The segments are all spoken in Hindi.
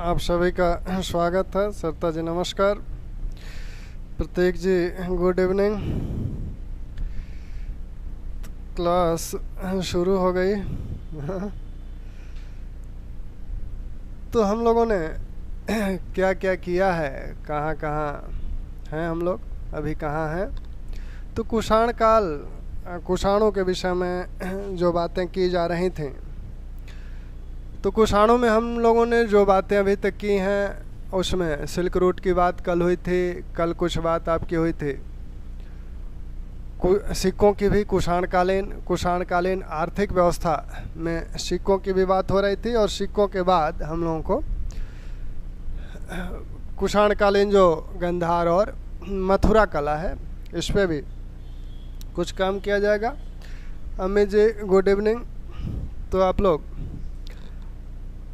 आप सभी का स्वागत है। सरता जी नमस्कार, प्रतीक जी गुड इवनिंग। क्लास शुरू हो गई। तो हम लोगों ने क्या क्या किया है, कहाँ कहाँ हैं हम लोग, अभी कहाँ हैं। तो कुषाण काल, कुषाणों के विषय में जो बातें की जा रही थीं, तो कुषाणों में हम लोगों ने जो बातें अभी तक की हैं उसमें सिल्क रूट की बात कल हुई थी, कल कुछ बात आपकी हुई थी सिक्कों की भी, कुषाणकालीन आर्थिक व्यवस्था में सिक्कों की भी बात हो रही थी। और सिक्कों के बाद हम लोगों को कुषाणकालीन जो गंधार और मथुरा कला है इस पर भी कुछ काम किया जाएगा। Amit ji good evening. तो आप लोग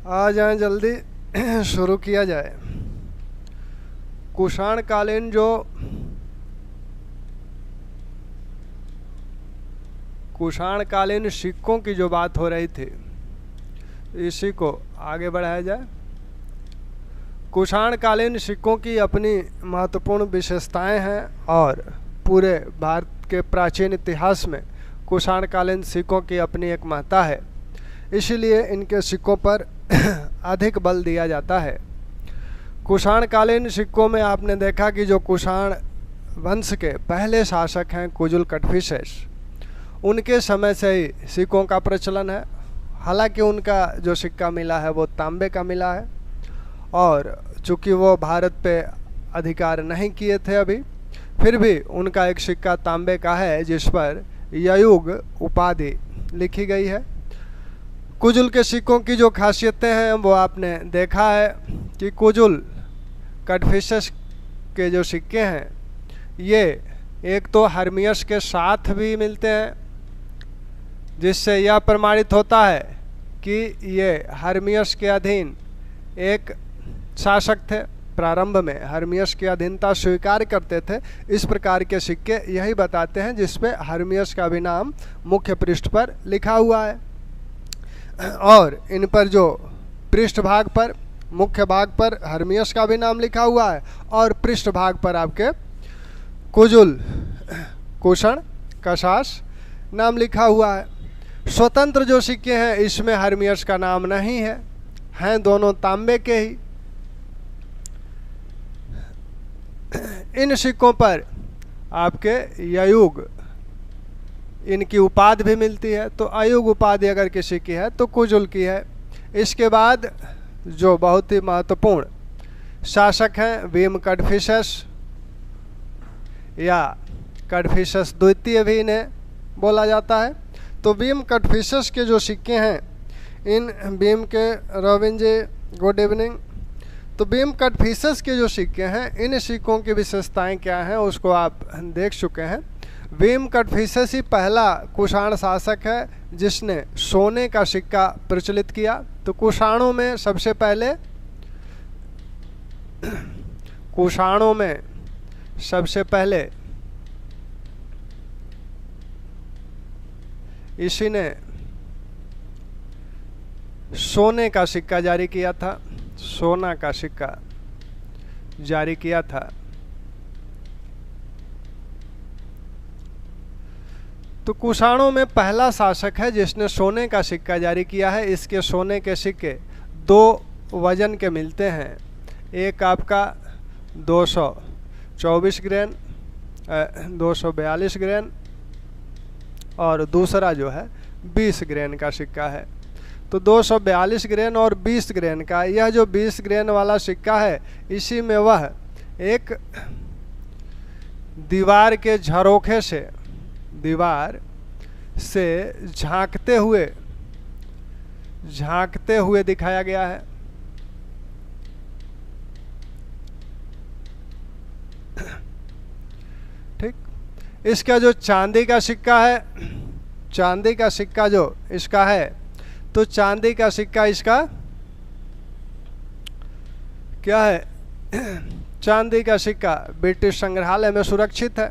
आ जाएं, जल्दी शुरू किया जाए। कुषाणकालीन सिक्कों की जो बात हो रही थी, इसी को आगे बढ़ाया जाए। कुषाणकालीन सिक्कों की अपनी महत्वपूर्ण विशेषताएं हैं और पूरे भारत के प्राचीन इतिहास में कुषाणकालीन सिक्कों की अपनी एक महत्ता है, इसीलिए इनके सिक्कों पर अधिक बल दिया जाता है। कुषाणकालीन सिक्कों में आपने देखा कि जो कुषाण वंश के पहले शासक हैं कुजुल कटफिसेस, उनके समय से ही सिक्कों का प्रचलन है। हालांकि उनका जो सिक्का मिला है वो तांबे का मिला है, और चूँकि वो भारत पे अधिकार नहीं किए थे अभी, फिर भी उनका एक सिक्का तांबे का है जिस पर ययुग उपाधि लिखी गई है। कुजुल के सिक्कों की जो खासियतें हैं वो आपने देखा है कि कुजुल कटफिसेस के जो सिक्के हैं ये एक तो हर्मियस के साथ भी मिलते हैं, जिससे यह प्रमाणित होता है कि ये हर्मियस के अधीन एक शासक थे। प्रारंभ में हर्मियस की अधीनता स्वीकार करते थे। इस प्रकार के सिक्के यही बताते हैं, जिसपे हर्मियस का भी नाम मुख्य पृष्ठ पर लिखा हुआ है। और इन पर जो पृष्ठभाग पर, मुख्य भाग पर हर्मियस का भी नाम लिखा हुआ है, और पृष्ठभाग पर आपके कुजुल, कुषण, कशास नाम लिखा हुआ है। स्वतंत्र जो सिक्के हैं इसमें हर्मियस का नाम नहीं है, हैं दोनों तांबे के ही। इन सिक्कों पर आपके ययुग, इनकी उपाधि भी मिलती है। तो अयुग उपाधि अगर किसी की है तो कुजुल की है। इसके बाद जो बहुत ही महत्वपूर्ण शासक हैं भीम कटफिसेस, या कटफिसेस द्वितीय भी इन्हें बोला जाता है। तो भीम कटफिसेस के जो सिक्के हैं, इन भीम के, रोबिन जी गुड इवनिंग। तो भीम कटफिसेस के जो सिक्के हैं, इन सिक्कों की विशेषताएं क्या हैं उसको आप देख चुके हैं। भीम कटफिसेस ही पहला कुषाण शासक है जिसने सोने का सिक्का प्रचलित किया। तो कुषाणों में सबसे पहले इसी ने सोने का सिक्का जारी किया था, सोना का सिक्का जारी किया था। तो कुषाणों में पहला शासक है जिसने सोने का सिक्का जारी किया है। इसके सोने के सिक्के दो वजन के मिलते हैं, एक आपका 224 ग्रेन, 242 ग्रेन, और दूसरा जो है 20 ग्रेन का सिक्का है। तो 242 ग्रेन और 20 ग्रेन का, यह जो 20 ग्रेन वाला सिक्का है, इसी में वह एक दीवार के झरोखे से, दीवार से झांकते हुए दिखाया गया है। ठीक। इसका जो चांदी का सिक्का है, चांदी का सिक्का जो इसका है, तो चांदी का सिक्का इसका क्या है? चांदी का सिक्का ब्रिटिश संग्रहालय में सुरक्षित है।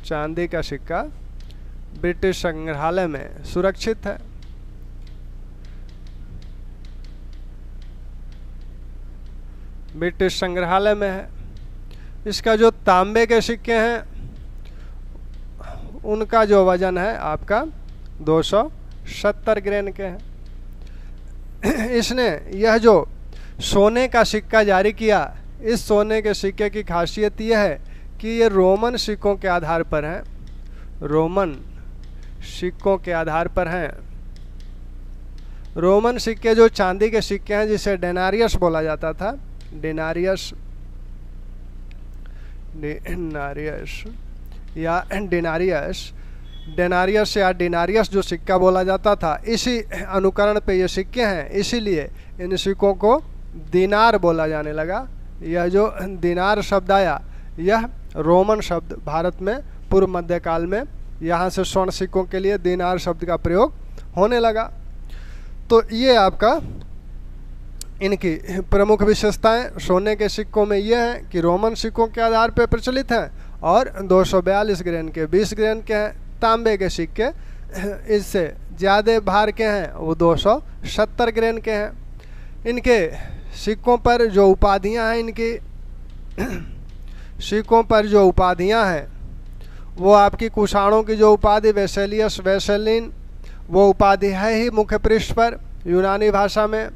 चांदी का सिक्का ब्रिटिश संग्रहालय में सुरक्षित है। ब्रिटिश संग्रहालय में है। इसका जो तांबे के सिक्के हैं उनका जो वजन है आपका 270 ग्रेन के हैं। इसने यह जो सोने का सिक्का जारी किया, इस सोने के सिक्के की खासियत यह है कि ये रोमन सिक्कों के आधार पर हैं, रोमन सिक्कों के आधार पर हैं। रोमन सिक्के जो चांदी के सिक्के हैं जिसे डेनारियस बोला जाता था, डेनारियस या डेनारियस, डेनारियस या डिनारियस जो सिक्का बोला जाता था, इसी अनुकरण पे ये सिक्के हैं, इसीलिए इन सिक्कों को दिनार बोला जाने लगा। यह जो दिनार शब्द आया यह रोमन शब्द भारत में पूर्व मध्यकाल में यहाँ से स्वर्ण सिक्कों के लिए दिनार शब्द का प्रयोग होने लगा। तो ये आपका इनकी प्रमुख विशेषताएं सोने के सिक्कों में यह है कि रोमन सिक्कों के आधार पर प्रचलित हैं और 242 ग्रेन के 20 ग्रेन के हैं। तांबे के सिक्के इससे ज़्यादा भार के हैं, वो 270 ग्रेन के हैं। इनके सिक्कों पर जो उपाधियां हैं, इनकी सिक्कों पर जो उपाधियां हैं वो आपकी कुषाणों की जो उपाधि वेसेलियस वेसेलिन, वो उपाधि है ही मुख्य पृष्ठ पर यूनानी भाषा में,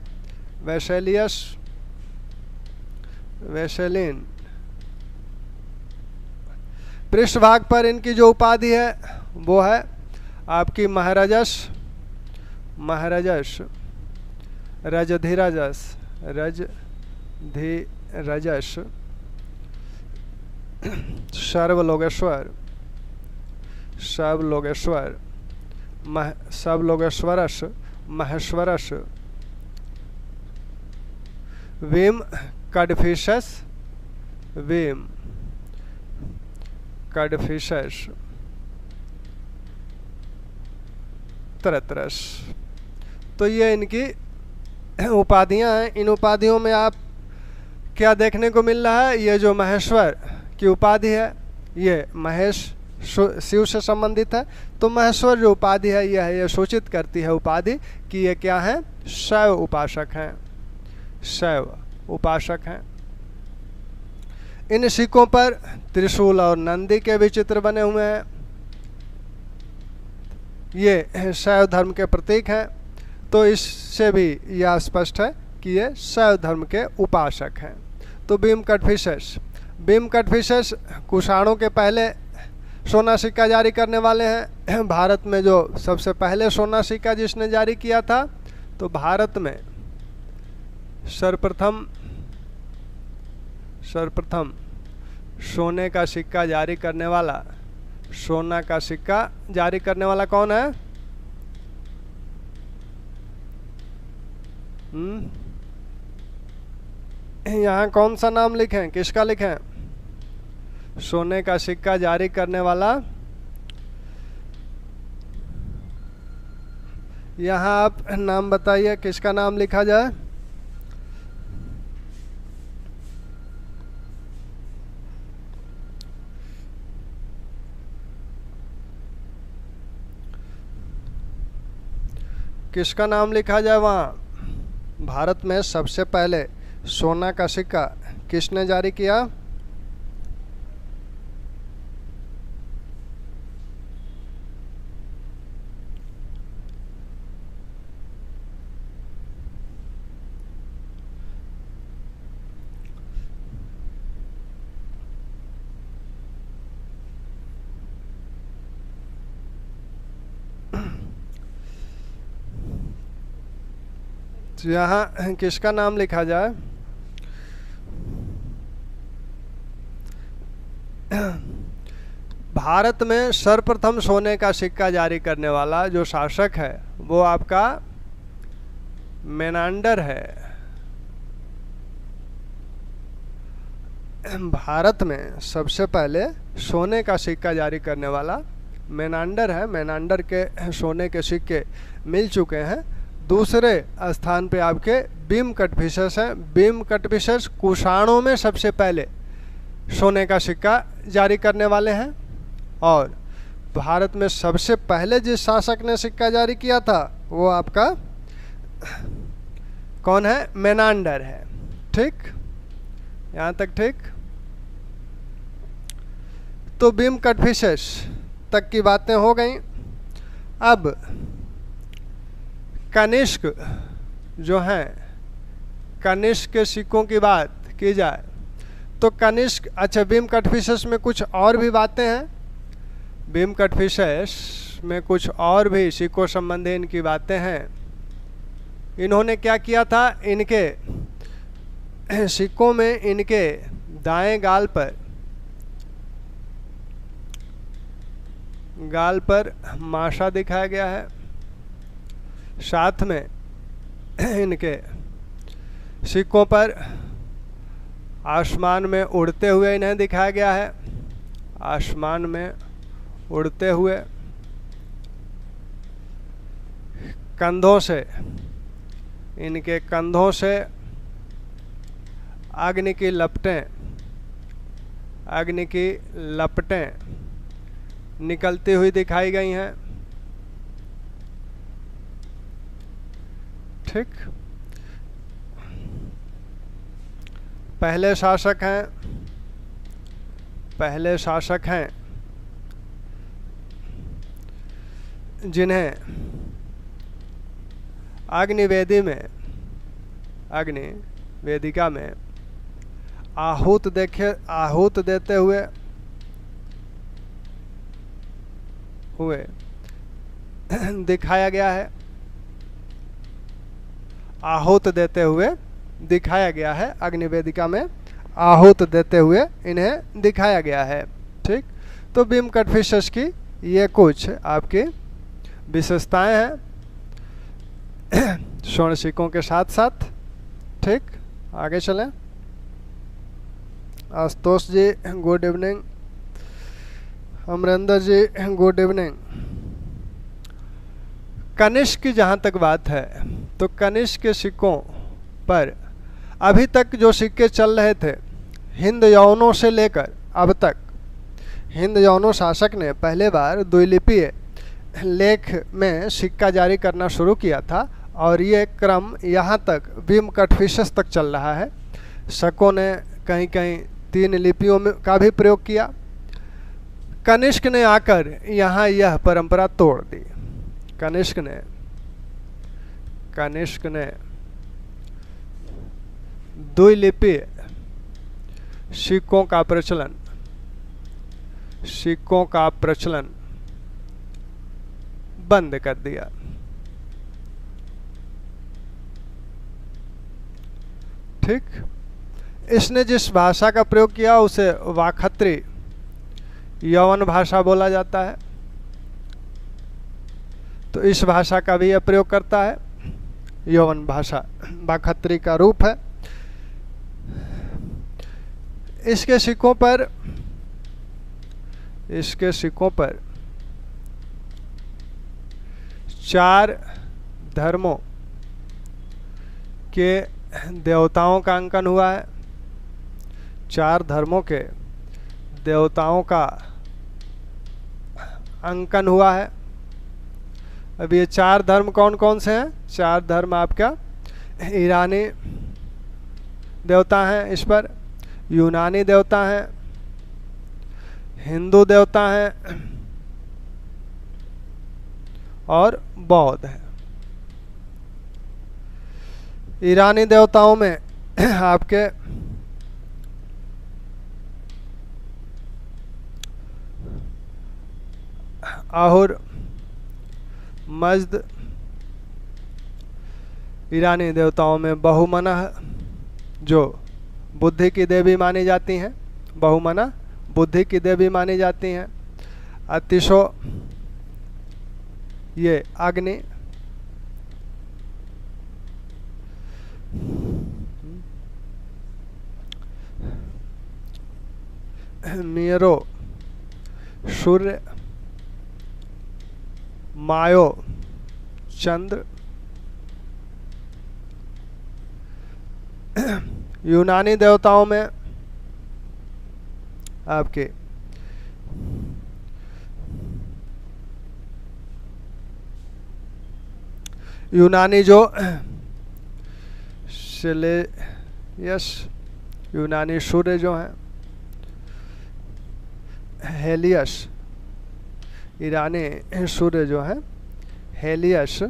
वेसेलियस वेसेलिन। पृष्ठभाग पर इनकी जो उपाधि है वो है आपकी महाराजस, महाराजस, रजधिराजस, रजधिराजस, सर्वलोकेश्वर, सर्वलोकेश्वर, सर्वलोकेश्वरस, महेश्वरस, वीम कडफिशस, वीम कडफिशस, तरतरस। तो ये इनकी उपाधियां हैं। इन उपाधियों में आप क्या देखने को मिल रहा है, ये जो महेश्वर की उपाधि है ये महेश शिव से संबंधित है। तो महेश्वर जो उपाधि है यह सूचित करती है उपाधि कि ये क्या है, शैव उपासक हैं, शैव उपासक हैं। इन सिक्कों पर त्रिशूल और नंदी के भी चित्र बने हुए हैं। ये शैव धर्म के प्रतीक हैं। तो इससे भी यह स्पष्ट है कि ये शैव धर्म के उपासक हैं। तो बीम कटफिशर्स, बीम कटफिशर्स कुषाणों के पहले सोना सिक्का जारी करने वाले हैं। भारत में जो सबसे पहले सोना सिक्का जिसने जारी किया था, तो भारत में सर्वप्रथम सोने का सिक्का जारी करने वाला, सोना का सिक्का जारी करने वाला कौन है? यहाँ कौन सा नाम लिखें, किसका लिखें? सोने का सिक्का जारी करने वाला, यहाँ आप नाम बताइए किसका नाम लिखा जाए। किसका नाम लिखा जाए वहाँ? भारत में सबसे पहले सोना का सिक्का किसने जारी किया? यहाँ किसका नाम लिखा जाए? भारत में सर्वप्रथम सोने का सिक्का जारी करने वाला जो शासक है वो आपका मेनांडर है। भारत में सबसे पहले सोने का सिक्का जारी करने वाला मेनांडर है। मेनांडर के सोने के सिक्के मिल चुके हैं। दूसरे स्थान पे आपके बीम कटफिशर्स हैं। बीम कटफिशर्स कुषाणों में सबसे पहले सोने का सिक्का जारी करने वाले हैं। और भारत में सबसे पहले जिस शासक ने सिक्का जारी किया था वो आपका कौन है? मेनांडर है। ठीक, यहाँ तक ठीक। तो बीम कटफिशेस तक की बातें हो गई। अब कनिष्क जो हैं, कनिष्क के सिक्कों की बात की जाए तो कनिष्क, अच्छा बीम कटफिशेस में कुछ और भी बातें हैं। बीम कटफिशेस में कुछ और भी सिक्कों संबंधी इनकी बातें हैं। इन्होंने क्या किया था, इनके सिक्कों में इनके दाएं गाल पर माशा दिखाया गया है। साथ में इनके सिक्कों पर आसमान में उड़ते हुए इन्हें दिखाया गया है। आसमान में उड़ते हुए, कंधों से, इनके कंधों से अग्नि की लपटें निकलती हुई दिखाई गई हैं। ठीक। पहले शासक हैं जिन्हें अग्नि वेदिका में आहूत देते हुए दिखाया गया है। आहूत देते हुए दिखाया गया है, अग्नि वेदिका में आहूत देते हुए इन्हें दिखाया गया है। ठीक। तो बीम कटफिशेस की ये कुछ आपकी विशेषताएं हैं स्वर्ण सिक्कों के साथ साथ। ठीक, आगे चलें। आशुतोष जी गुड इवनिंग, अमरिंदर जी गुड इवनिंग। कनिष्क की जहाँ तक बात है तो कनिष्क के सिक्कों पर अभी तक जो सिक्के चल रहे थे हिंद यवनों से लेकर अब तक, हिंद यवनों शासक ने पहले बार द्विलिपीय लेख में सिक्का जारी करना शुरू किया था और ये क्रम यहाँ तक बीम कटफिशेस तक चल रहा है। शकों ने कहीं कहीं 3 लिपियों में का भी प्रयोग किया। कनिष्क ने आकर यहाँ यह परंपरा तोड़ दी। कनिष्क ने द्विलिपीय सिक्कों का प्रचलन बंद कर दिया। ठीक। इसने जिस भाषा का प्रयोग किया उसे वाखत्री यवन भाषा बोला जाता है। तो इस भाषा का भी यह प्रयोग करता है। यवन भाषा वाखत्री का रूप है। इसके सिक्कों पर 4 धर्मों के देवताओं का अंकन हुआ है। 4 धर्मों के देवताओं का अंकन हुआ है। अब ये 4 धर्म कौन कौन से हैं? 4 धर्म आपका ईरानी देवता हैं, इस पर यूनानी देवता हैं, हिंदू देवता हैं और बौद्ध हैं। ईरानी देवताओं में आपके आहुर मज्द, ईरानी देवताओं में बहुमनः जो बुद्धि की देवी मानी जाती हैं, बहुमनः बुद्धि की देवी मानी जाती हैं। अतिशो ये अग्नि, मीरो सूर्य, मायो चंद्र। यूनानी देवताओं में आपके यूनानी जो सिलेयस यूनानी सूर्य जो हैं, हेलियस, ईरानी सूर्य जो है हेलियस,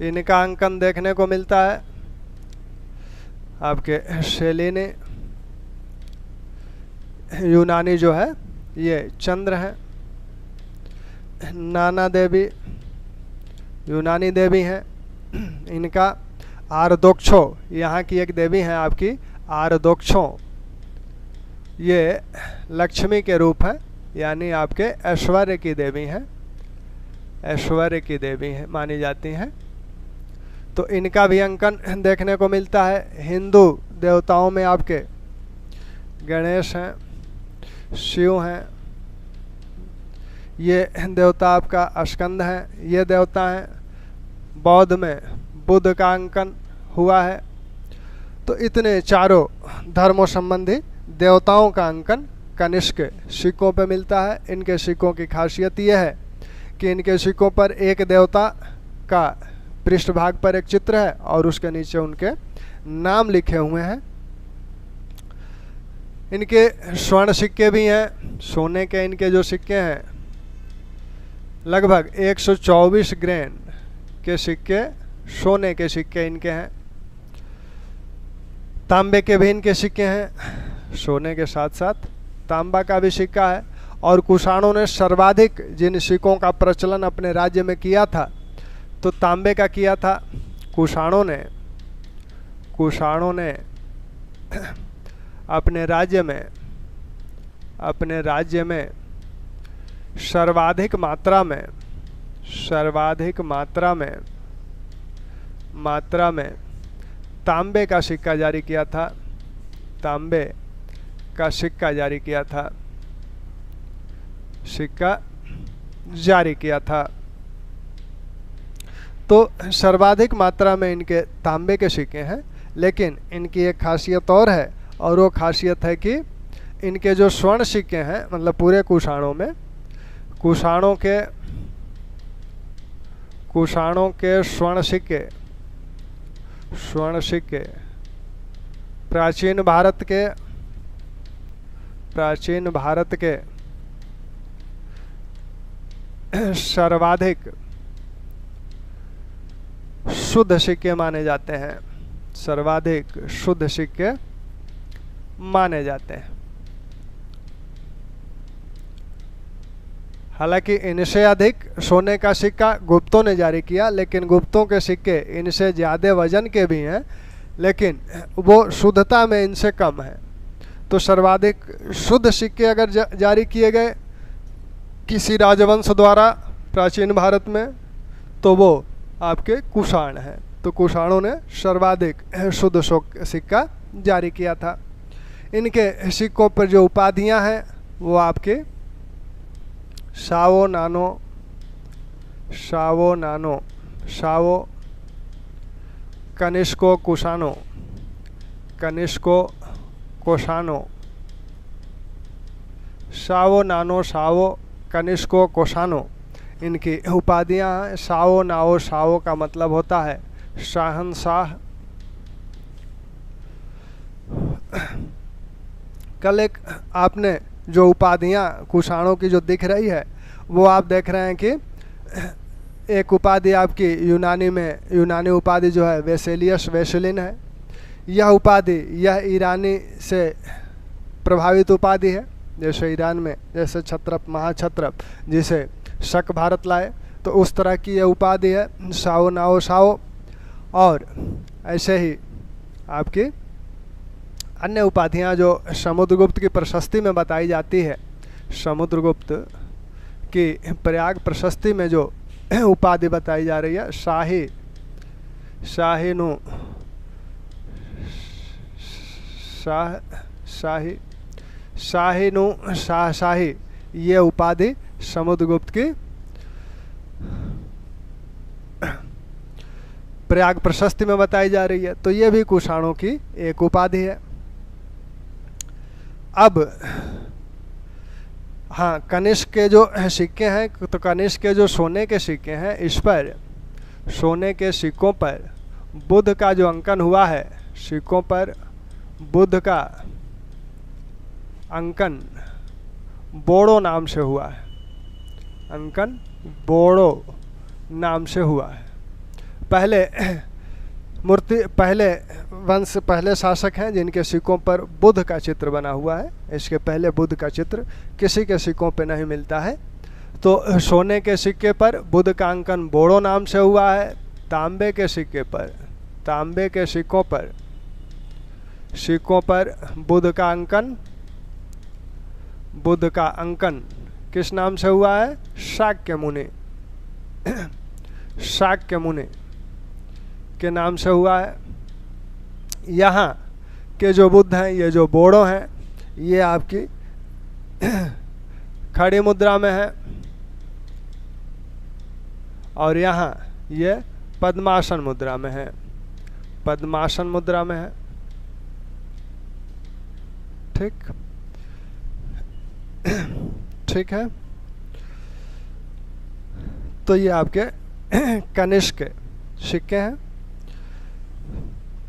इनका अंकन देखने को मिलता है आपके सेलेने। यूनानी जो है ये चंद्र है। नाना देवी यूनानी देवी हैं, इनका आरदोक्षो, यहाँ की एक देवी हैं आपकी आरदोक्षो, ये लक्ष्मी के रूप हैं, यानी आपके ऐश्वर्य की देवी हैं, ऐश्वर्य की देवी हैं मानी जाती हैं। तो इनका भी अंकन देखने को मिलता है। हिंदू देवताओं में आपके गणेश हैं, शिव हैं, ये देवता आपका स्कंद हैं, ये देवता हैं। बौद्ध में बुद्ध का अंकन हुआ है। तो इतने चारों धर्मों संबंधी देवताओं का अंकन कनिष्क सिक्कों पर मिलता है। इनके सिक्कों की खासियत यह है कि इनके सिक्कों पर एक देवता का पृष्ठभाग पर एक चित्र है और उसके नीचे उनके नाम लिखे हुए हैं। इनके स्वर्ण सिक्के भी हैं, सोने के इनके जो सिक्के हैं लगभग 124 ग्रेन के सिक्के, सोने के सिक्के इनके हैं। तांबे के भी इनके सिक्के हैं, सोने के साथ साथ तांबा का भी सिक्का है। और कुषाणों ने सर्वाधिक जिन सिक्कों का प्रचलन अपने राज्य में किया था तो तांबे का किया था। कुषाणों ने अपने राज्य में सर्वाधिक मात्रा में तांबे का सिक्का जारी किया था, तांबे का सिक्का जारी किया था। तो सर्वाधिक मात्रा में इनके तांबे के सिक्के हैं। लेकिन इनकी एक खासियत और है, और वो खासियत है कि इनके जो स्वर्ण सिक्के हैं, मतलब पूरे कुषाणों में, कुषाणों के स्वर्ण सिक्के प्राचीन भारत के सर्वाधिक शुद्ध सिक्के माने जाते हैं, सर्वाधिक शुद्ध सिक्के माने जाते हैं। हालांकि इनसे अधिक सोने का सिक्का गुप्तों ने जारी किया, लेकिन गुप्तों के सिक्के इनसे ज़्यादा वजन के भी हैं, लेकिन वो शुद्धता में इनसे कम है। तो सर्वाधिक शुद्ध सिक्के अगर जारी किए गए किसी राजवंश द्वारा प्राचीन भारत में, तो वो आपके कुषाण हैं। तो कुषाणों ने सर्वाधिक शुद्ध सिक्का जारी किया था। इनके सिक्कों पर जो उपाधियां हैं वो आपके शावो कनिष्को कोशानो इनकी उपाधियां हैं। शावो का मतलब होता है शाहनशाह। कल एक आपने जो उपाधियां कुषाणों की जो दिख रही है, वो आप देख रहे हैं कि एक उपाधि आपकी यूनानी उपाधि जो है वेसेलिन है। यह उपाधि यह ईरानी से प्रभावित उपाधि है। जैसे ईरान में जैसे छत्रप महाछत्रप जिसे शक भारत लाए, तो उस तरह की यह उपाधि है शाओ। और ऐसे ही आपकी अन्य उपाधियां जो समुद्रगुप्त की प्रशस्ति में बताई जाती है, समुद्रगुप्त की प्रयाग प्रशस्ति में जो उपाधि बताई जा रही है, शाही, ये उपाधि समुद्रगुप्त की प्रयाग प्रशस्ति में बताई जा रही है। तो ये भी कुषाणों की एक उपाधि है। अब हाँ, कनिष्क के जो सिक्के हैं, तो कनिष्क के जो सोने के सिक्के हैं, इस पर सोने के सिक्कों पर बुध का जो अंकन हुआ है, सिक्कों पर बुध का अंकन बोड़ो नाम से हुआ है। अंकन बोड़ो नाम से हुआ है। पहले पहले शासक हैं जिनके सिक्कों पर बुध का चित्र बना हुआ है। इसके पहले बुध का चित्र किसी के सिक्कों पे नहीं मिलता है। तो सोने के सिक्के पर बुध का अंकन बोड़ो नाम से हुआ है। तांबे के सिक्के पर, तांबे के सिक्कों पर बुध का अंकन किस नाम से हुआ है? शाक्य मुनि शाक्य मुनि के नाम से हुआ है। यहाँ के जो बुद्ध हैं, ये जो बोड़ो हैं, ये आपकी खड़ी मुद्रा में है, और यहाँ ये पद्मासन मुद्रा में है। पद्मासन मुद्रा में है। ठीक ठीक है। तो ये आपके कनिष्क के सिक्के हैं।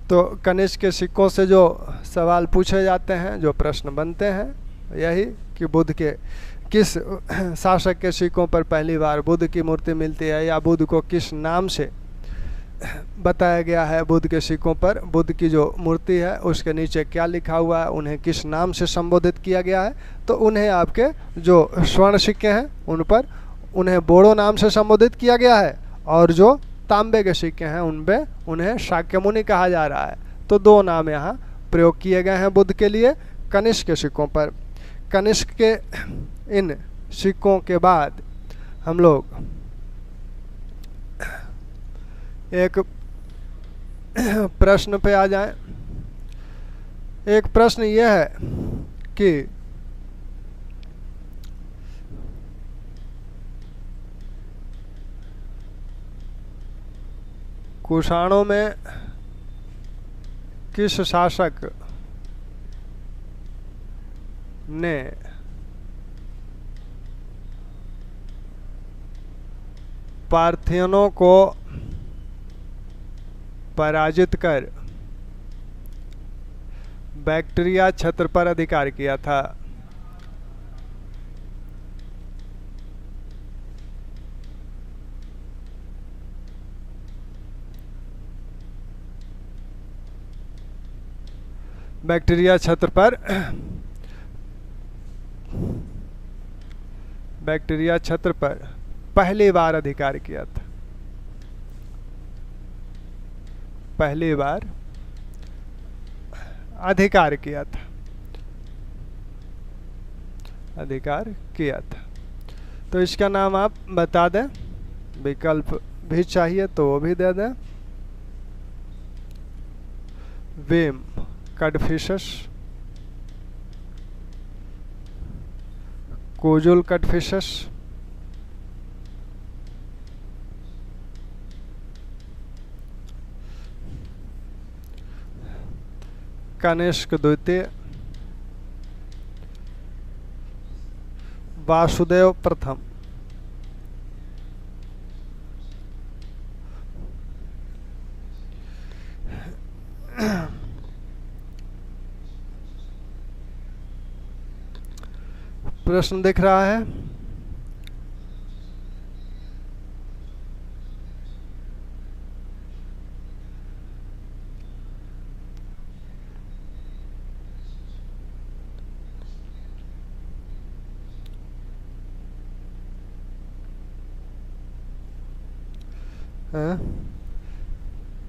तो कनिष्क के सिक्कों से जो सवाल पूछे जाते हैं, जो प्रश्न बनते हैं, यही कि बुद्ध के किस शासक के सिक्कों पर पहली बार बुद्ध की मूर्ति मिलती है, या बुद्ध को किस नाम से बताया गया है। बुद्ध के सिक्कों पर बुद्ध की जो मूर्ति है उसके नीचे क्या लिखा हुआ है, उन्हें किस नाम से संबोधित किया गया है। तो उन्हें आपके जो स्वर्ण सिक्के हैं उन पर उन्हें बोड़ो नाम से संबोधित किया गया है, और जो तांबे के सिक्के हैं उन पे उन्हें शाक्य मुनि कहा जा रहा है। तो दो नाम यहाँ प्रयोग किए गए हैं बुद्ध के लिए कनिष्क के सिक्कों पर। कनिष्क के इन सिक्कों के बाद हम लोग एक प्रश्न पे आ जाएं। एक प्रश्न यह है कि कुषाणों में किस शासक ने पार्थियनों को पराजित कर बैक्टीरिया छत्र पर अधिकार किया था? बैक्टीरिया छत्र पर पहली बार अधिकार किया था। पहली बार अधिकार किया था। तो इसका नाम आप बता दें। विकल्प भी चाहिए तो वो भी दे दें। वेम कटफिशस, कोजुल कटफिशस, कनिष्क द्वितीय, वासुदेव प्रथम। प्रश्न दिख रहा है?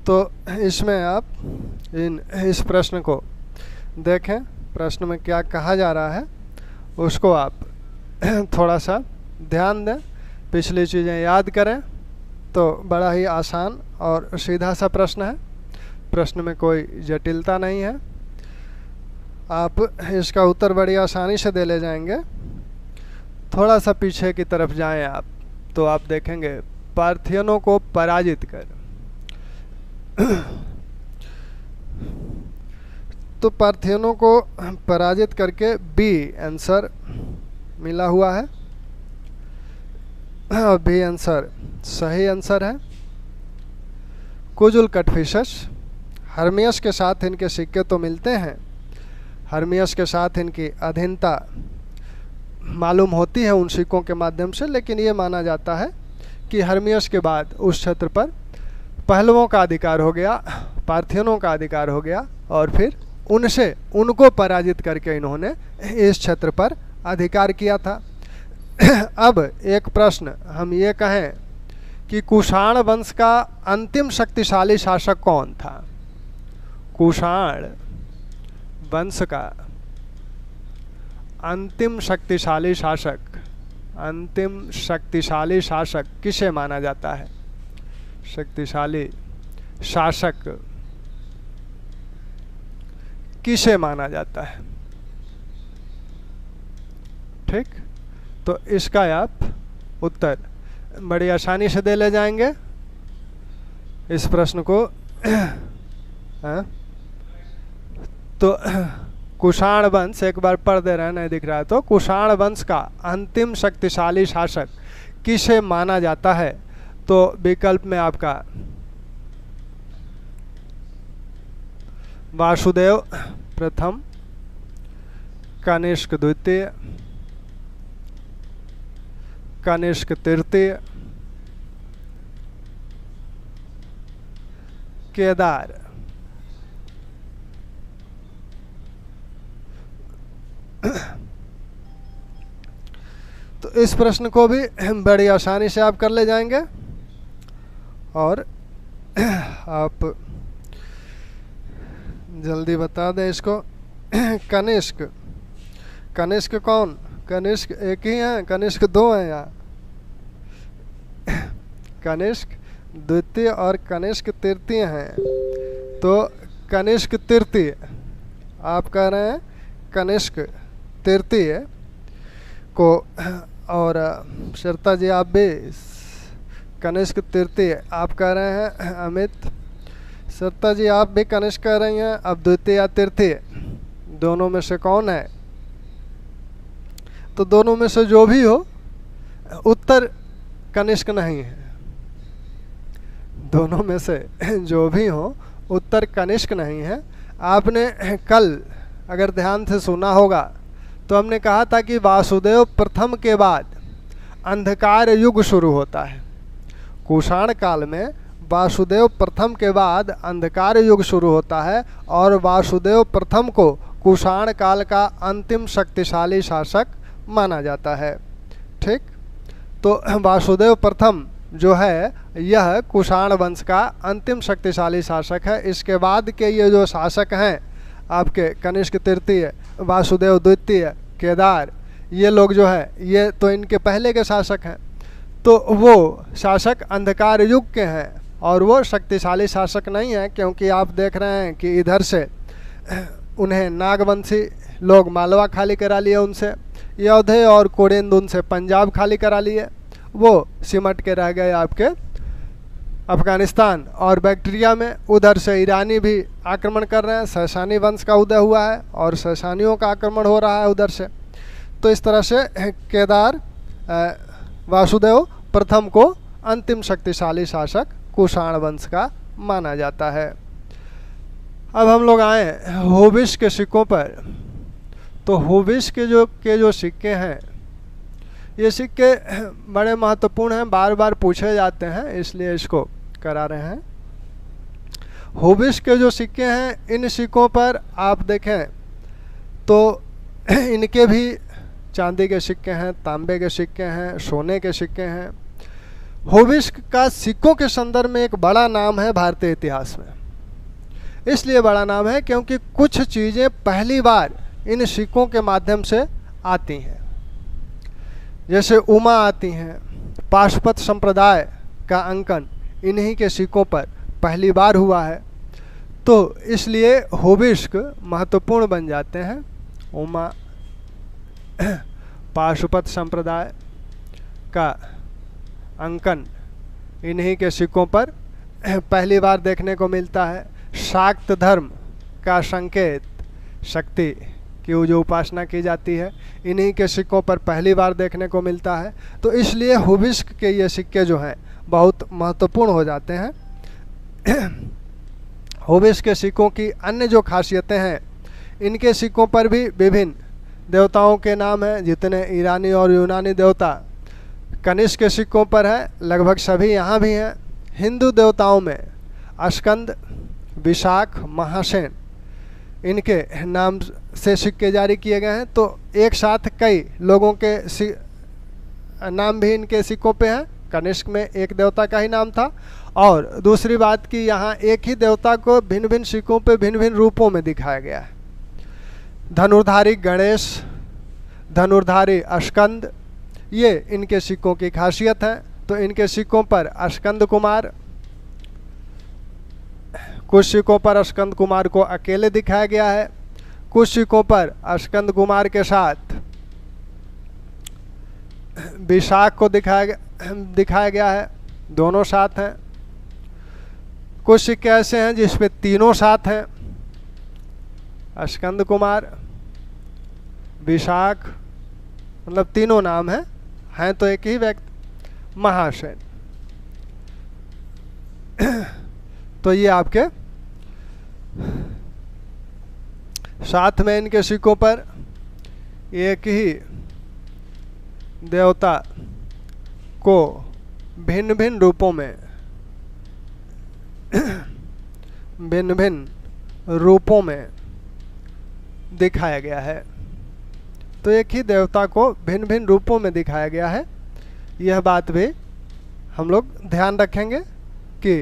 तो इसमें आप इस प्रश्न को देखें। प्रश्न में क्या कहा जा रहा है उसको आप थोड़ा सा ध्यान दें, पिछली चीज़ें याद करें। तो बड़ा ही आसान और सीधा सा प्रश्न है। प्रश्न में कोई जटिलता नहीं है। आप इसका उत्तर बड़ी आसानी से दे ले जाएंगे। थोड़ा सा पीछे की तरफ जाएं आप, तो आप देखेंगे पार्थियनों को पराजित कर। तो पार्थियनों को पराजित करके बी आंसर मिला हुआ है। बी आंसर सही आंसर है। कुजुल कटफिशस, हर्मियस के साथ इनके सिक्के तो मिलते हैं, हर्मियस के साथ इनकी अधीनता मालूम होती है उन सिक्कों के माध्यम से, लेकिन ये माना जाता है कि हर्मियस के बाद उस क्षेत्र पर पहलवों का अधिकार हो गया, पार्थियनों का अधिकार हो गया, और फिर उनको पराजित करके इन्होंने इस क्षेत्र पर अधिकार किया था। अब एक प्रश्न हम ये कहें कि कुषाण वंश का अंतिम शक्तिशाली शासक कौन था? कुषाण वंश का अंतिम शक्तिशाली शासक किसे माना जाता है? शक्तिशाली शासक किसे माना जाता है? ठीक, तो इसका आप उत्तर बड़ी आसानी से दे ले जाएंगे इस प्रश्न को। तो कुषाण वंश, एक बार पढ़ दे रहे हैं, नहीं दिख रहा है तो, कुषाण वंश का अंतिम शक्तिशाली शासक किसे माना जाता है? तो विकल्प में आपका वासुदेव प्रथम, कनिष्क द्वितीय, कनिष्क तृतीय, केदार। तो इस प्रश्न को भी बड़ी आसानी से आप कर ले जाएंगे। और आप जल्दी बता दें इसको। कनिष्क, कनिष्क कौन? कनिष्क एक ही है, कनिष्क दो हैं यहाँ। कनिष्क द्वितीय और कनिष्क तृतीय हैं। तो कनिष्क तृतीय आप कह रहे हैं, कनिष्क तृतीय को, और शर्ता जी आप भी कनिष्क तृतीय आप कह रहे हैं। अमित, शर्ता जी आप भी कनिष्क कह रही हैं। अब द्वितीय या तृतीय दोनों में से कौन है? तो दोनों में से जो भी हो, उत्तर कनिष्क नहीं है। दोनों में से जो भी हो, उत्तर कनिष्क नहीं है। आपने कल अगर ध्यान से सुना होगा तो हमने कहा था कि वासुदेव प्रथम के बाद अंधकार युग शुरू होता है। कुषाण काल में वासुदेव प्रथम के बाद अंधकार युग शुरू होता है, और वासुदेव प्रथम को कुषाण काल का अंतिम शक्तिशाली शासक माना जाता है। ठीक, तो वासुदेव प्रथम जो है यह कुषाण वंश का अंतिम शक्तिशाली शासक है। इसके बाद के ये जो शासक हैं आपके कनिष्क तृतीय, वासुदेव द्वितीय, केदार, ये लोग जो है ये तो इनके पहले के शासक हैं। तो वो शासक अंधकार युग के हैं और वो शक्तिशाली शासक नहीं है, क्योंकि आप देख रहे हैं कि इधर से उन्हें नागवंशी लोग मालवा खाली करा लिए, उनसे योधे और कोडेंद उनसे पंजाब खाली करा लिए, वो सिमट के रह गए आपके अफगानिस्तान और बैक्टीरिया में। उधर से ईरानी भी आक्रमण कर रहे हैं, सैसानी वंश का उदय हुआ है और सैसानियों का आक्रमण हो रहा है उधर से। तो इस तरह से केदार वासुदेव प्रथम को अंतिम शक्तिशाली शासक कुषाण वंश का माना जाता है। अब हम लोग आए होबिस के सिक्कों पर। तो होबिस के जो सिक्के हैं, ये सिक्के बड़े महत्वपूर्ण हैं, बार बार पूछे जाते हैं, इसलिए इसको करा रहे हैं। होबिस के जो सिक्के हैं, इन सिक्कों पर आप देखें तो इनके भी चांदी के सिक्के हैं, तांबे के सिक्के हैं, सोने के सिक्के हैं। होबिस का सिक्कों के संदर्भ में एक बड़ा नाम है भारतीय इतिहास में। इसलिए बड़ा नाम है क्योंकि कुछ चीज़ें पहली बार इन सिक्कों के माध्यम से आती हैं। जैसे उमा आती हैं, पाशुपत संप्रदाय का अंकन इन्हीं के सिक्कों पर पहली बार हुआ है। तो इसलिए होबिस्क महत्वपूर्ण बन जाते हैं। उमा, पाशुपत संप्रदाय का अंकन इन्हीं के सिक्कों पर पहली बार देखने को मिलता है। शाक्त धर्म का संकेत, शक्ति की जो उपासना की जाती है, इन्हीं के सिक्कों पर पहली बार देखने को मिलता है। तो इसलिए हुबिस्क के ये सिक्के जो हैं बहुत महत्वपूर्ण हो जाते हैं। हुबिस्क के सिक्कों की अन्य जो खासियतें हैं, इनके सिक्कों पर भी विभिन्न देवताओं के नाम हैं। जितने ईरानी और यूनानी देवता कनिष्क के सिक्कों पर है, लगभग सभी यहाँ भी हैं। हिंदू देवताओं में स्कंद, विशाख, महासेन इनके नाम से सिक्के जारी किए गए हैं। तो एक साथ कई लोगों के नाम भी इनके सिक्कों पे हैं। कनिष्क में एक देवता का ही नाम था, और दूसरी बात कि यहाँ एक ही देवता को भिन्न भिन्न सिक्कों पे भिन्न भिन्न रूपों में दिखाया गया है। धनुर्धारी गणेश, धनुर्धारी स्कंद, ये इनके सिक्कों की खासियत है। तो इनके सिक्कों पर स्कंद कुमार, कुछ सिक्कों पर स्कंद कुमार को अकेले दिखाया गया है, कुछ सिक्कों पर स्कंद कुमार के साथ विशाख को दिखाया गया है, दोनों साथ हैं। कुछ सिक्के ऐसे हैं जिसपे तीनों साथ हैं, स्कंद कुमार, विशाख, मतलब तीनों नाम हैं तो एक ही व्यक्ति, महासेन। तो ये आपके साथ में इनके सिक्कों पर एक ही देवता को भिन्न भिन्न रूपों में भिन्न भिन्न रूपों में दिखाया गया है। तो एक ही देवता को भिन्न भिन्न रूपों में दिखाया गया है। यह बात भी हम लोग ध्यान रखेंगे कि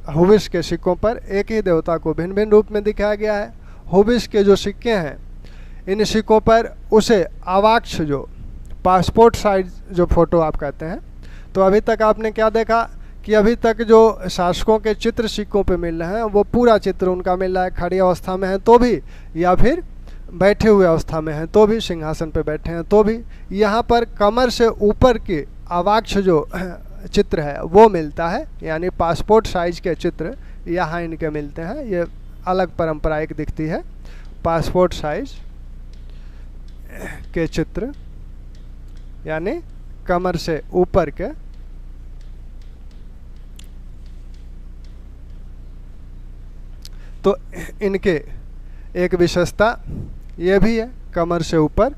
हुबिस्क के सिक्कों पर एक ही देवता को भिन्न भिन्न रूप में दिखाया गया है। हुबिस्क के जो सिक्के हैं, इन सिक्कों पर उसे अवाक्ष जो पासपोर्ट साइज जो फोटो आप कहते हैं, तो अभी तक आपने क्या देखा कि अभी तक जो शासकों के चित्र सिक्कों पे मिल रहे हैं वो पूरा चित्र उनका मिल रहा है, खड़ी अवस्था में है तो भी, या फिर बैठे हुए अवस्था में है तो भी, सिंहासन पे बैठे हैं तो भी। यहाँ पर कमर से ऊपर की अवाक्ष जो चित्र है वो मिलता है, यानी पासपोर्ट साइज के चित्र यहाँ इनके मिलते हैं। ये अलग परंपरा एक दिखती है, पासपोर्ट साइज के चित्र यानी कमर से ऊपर के। तो इनके एक विशेषता ये भी है, कमर से ऊपर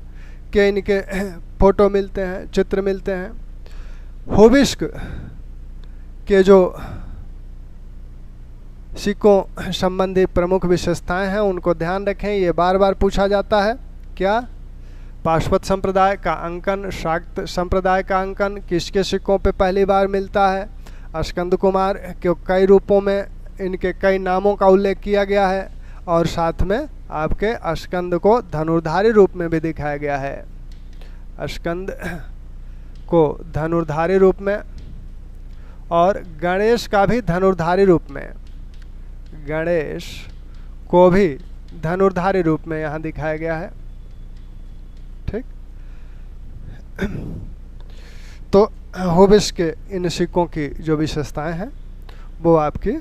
के इनके फोटो मिलते हैं, चित्र मिलते हैं। हुबिस्क के जो सिक्कों संबंधी प्रमुख विशेषताएं हैं उनको ध्यान रखें, ये बार बार पूछा जाता है। क्या? पाशुपत संप्रदाय का अंकन, शाक्त संप्रदाय का अंकन किसके सिक्कों पे पहली बार मिलता है? स्कंद कुमार के कई रूपों में इनके कई नामों का उल्लेख किया गया है, और साथ में आपके स्कंद को धनुर्धारी रूप में भी दिखाया गया है। स्कंद को धनुर्धारी रूप में, और गणेश का भी धनुर्धारी रूप में, गणेश को भी धनुर्धारी रूप में यहाँ दिखाया गया है। ठीक, तो हुबिस्क के इन सिक्कों की जो विशेषताएं हैं वो आपकी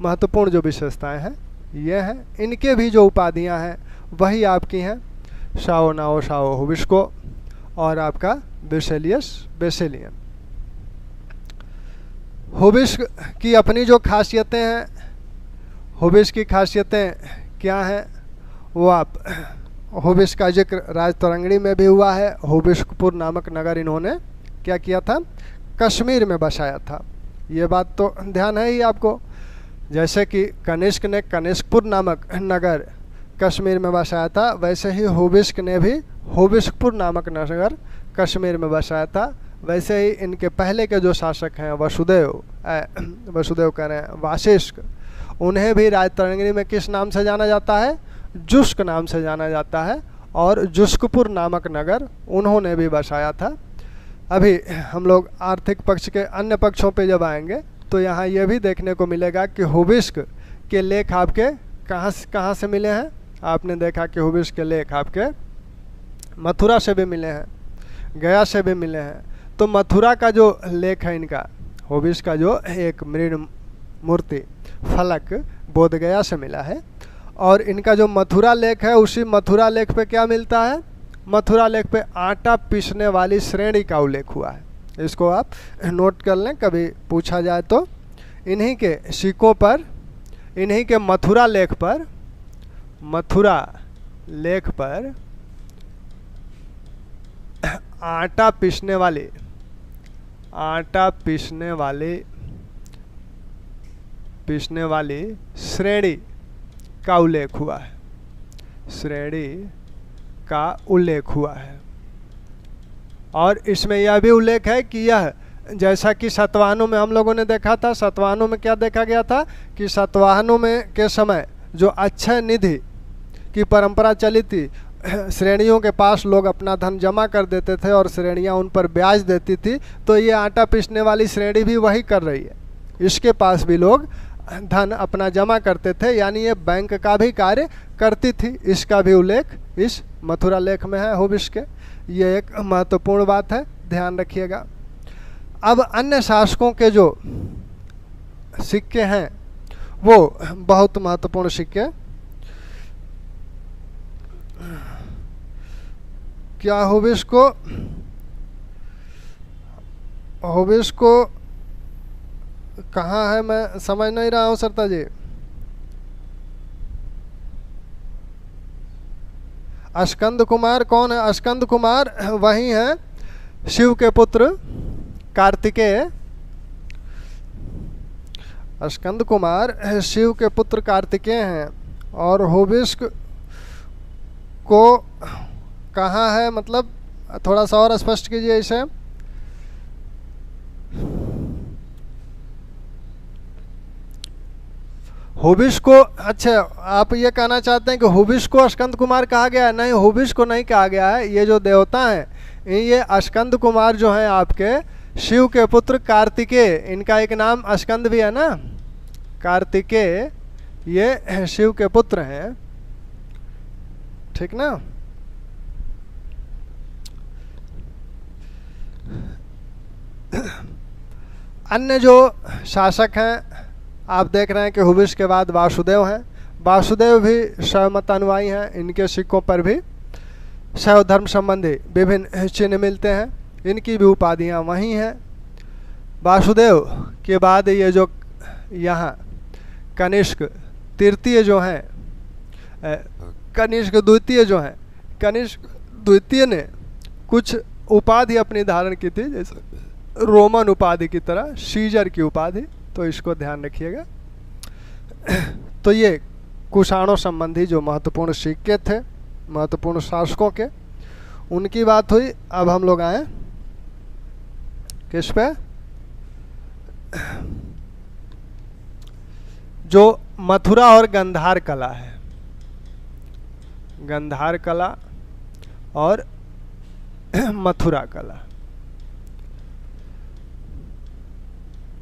महत्वपूर्ण जो विशेषताएं हैं ये हैं। इनके भी जो उपाधियां हैं वही आपकी हैं, शाओ नाओ शाओ हुबिस्को और आपका बेसेलियस बेसेलियन। हुबिस्क की अपनी जो खासियतें हैं, हुबिस्क की खासियतें क्या हैं वो आप, हुबिस्क का जिक्र राजतरंगिणी में भी हुआ है। हुबिस्कपुर नामक नगर इन्होंने क्या किया था? कश्मीर में बसाया था। ये बात तो ध्यान है ही आपको। जैसे कि कनिष्क ने कनिष्कपुर नामक नगर कश्मीर में बसाया था, वैसे ही हुबिस्क ने भी हुबिस्कपुर नामक नगर कश्मीर में बसाया था। वैसे ही इनके पहले के जो शासक हैं वसुदेव कह रहे हैं, वाशिष्ठ, उन्हें भी राजतरंगिणी में किस नाम से जाना जाता है? जुस्क नाम से जाना जाता है, और जुस्कपुर नामक नगर उन्होंने भी बसाया था। अभी हम लोग आर्थिक पक्ष के अन्य पक्षों पे जब आएंगे तो यहाँ ये भी देखने को मिलेगा कि हुबिस्क के लेख आपके कहाँ से मिले हैं। आपने देखा कि हुबिस्क के लेख आपके मथुरा से भी मिले हैं, गया से भी मिले हैं। तो मथुरा का जो लेख है इनका, हुबिस्क का जो एक मृण मूर्ति फलक बोधगया से मिला है, और इनका जो मथुरा लेख है उसी मथुरा लेख पे क्या मिलता है? मथुरा लेख पे आटा पीसने वाली श्रेणी का उल्लेख हुआ है। इसको आप नोट कर लें, कभी पूछा जाए तो। इन्हीं के सिक्कों पर, इन्हीं के मथुरा लेख पर आटा पीसने वाली श्रेणी का उल्लेख हुआ है, श्रेणी का उल्लेख हुआ है। और इसमें यह भी उल्लेख है कि यह, जैसा कि सातवाहनों में हम लोगों ने देखा था, सातवाहनों में क्या देखा गया था कि सातवाहनों में के समय जो अक्षय निधि की परंपरा चली थी, श्रेणियों के पास लोग अपना धन जमा कर देते थे और श्रेणियां उन पर ब्याज देती थी। तो ये आटा पीसने वाली श्रेणी भी वही कर रही है, इसके पास भी लोग धन अपना जमा करते थे, यानी ये बैंक का भी कार्य करती थी। इसका भी उल्लेख इस मथुरा लेख में है होबिस के। ये एक महत्वपूर्ण बात है, ध्यान रखिएगा। अब अन्य शासकों के जो सिक्के हैं वो बहुत महत्वपूर्ण सिक्के। क्या होबिस को कहाँ है, मैं समझ नहीं रहा हूँ सरता जी। अस्कंद कुमार कौन है? अस्कंद कुमार वही हैं, शिव के पुत्र कार्तिकेय। अस्कंद कुमार शिव के पुत्र कार्तिकेय हैं। और होबिस को कहाँ है, मतलब थोड़ा सा और स्पष्ट कीजिए इसे। होबिस को, अच्छा आप ये कहना चाहते हैं कि होबिस को अस्कंद कुमार कहा गया है? नहीं, होबिस को नहीं कहा गया है। ये जो देवता हैं, ये अस्कंद कुमार जो हैं आपके शिव के पुत्र कार्तिकेय, इनका एक नाम अस्कंद भी है ना, कार्तिकेय, ये शिव के पुत्र हैं, ठीक ना। अन्य जो शासक हैं, आप देख रहे हैं कि होबिस के बाद वासुदेव हैं। वासुदेव भी शैव मत अनुयायी हैं। इनके सिक्कों पर भी शैव धर्म संबंधी विभिन्न चिन्ह मिलते हैं। इनकी भी उपाधियाँ वही हैं। वासुदेव के बाद ये जो यहाँ कनिष्क तृतीय जो हैं, कनिष्क द्वितीय जो हैं, कनिष्क द्वितीय ने कुछ उपाधि अपनी धारण की थी, जैसे रोमन उपाधि की तरह सीजर की उपाधि, तो इसको ध्यान रखिएगा। तो ये कुषाणों संबंधी जो महत्वपूर्ण सिक्के थे, महत्वपूर्ण शासकों के, उनकी बात हुई। अब हम लोग आए किस पे, जो मथुरा और गंधार कला है। गंधार कला और मथुरा कला,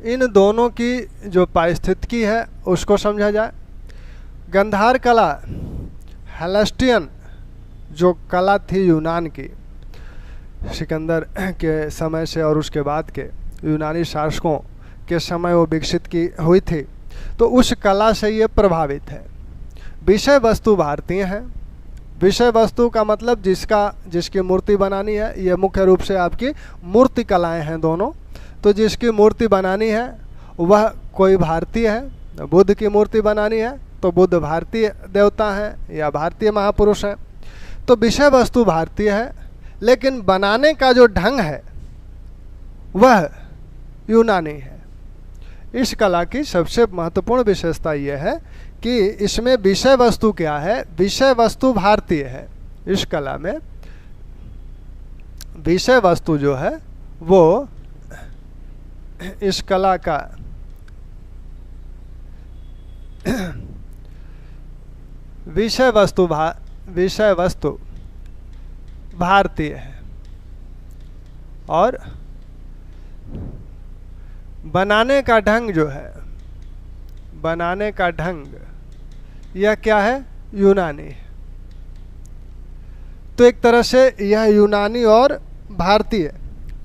इन दोनों की जो पारिस्थितिकी है उसको समझा जाए। गंधार कला हेलेस्टियन जो कला थी यूनान की, सिकंदर के समय से और उसके बाद के यूनानी शासकों के समय वो विकसित की हुई थी, तो उस कला से ये प्रभावित है। विषय वस्तु भारतीय है। विषय वस्तु का मतलब जिसकी मूर्ति बनानी है, ये मुख्य रूप से आपकी मूर्ति कलाएं हैं दोनों। तो जिसकी मूर्ति बनानी है वह कोई भारतीय है। बुद्ध की मूर्ति बनानी है तो बुद्ध भारतीय देवता हैं या भारतीय महापुरुष हैं। तो विषय वस्तु भारतीय है, लेकिन बनाने का जो ढंग है वह यूनानी है। इस कला की सबसे महत्वपूर्ण विशेषता यह है कि इसमें विषय वस्तु क्या है, विषय वस्तु भारतीय है। इस कला में विषय वस्तु जो है वो इस कला का विषय वस्तु भारतीय है। और बनाने का ढंग जो है, बनाने का ढंग यह क्या है, यूनानी है। तो एक तरह से यह यूनानी और भारतीय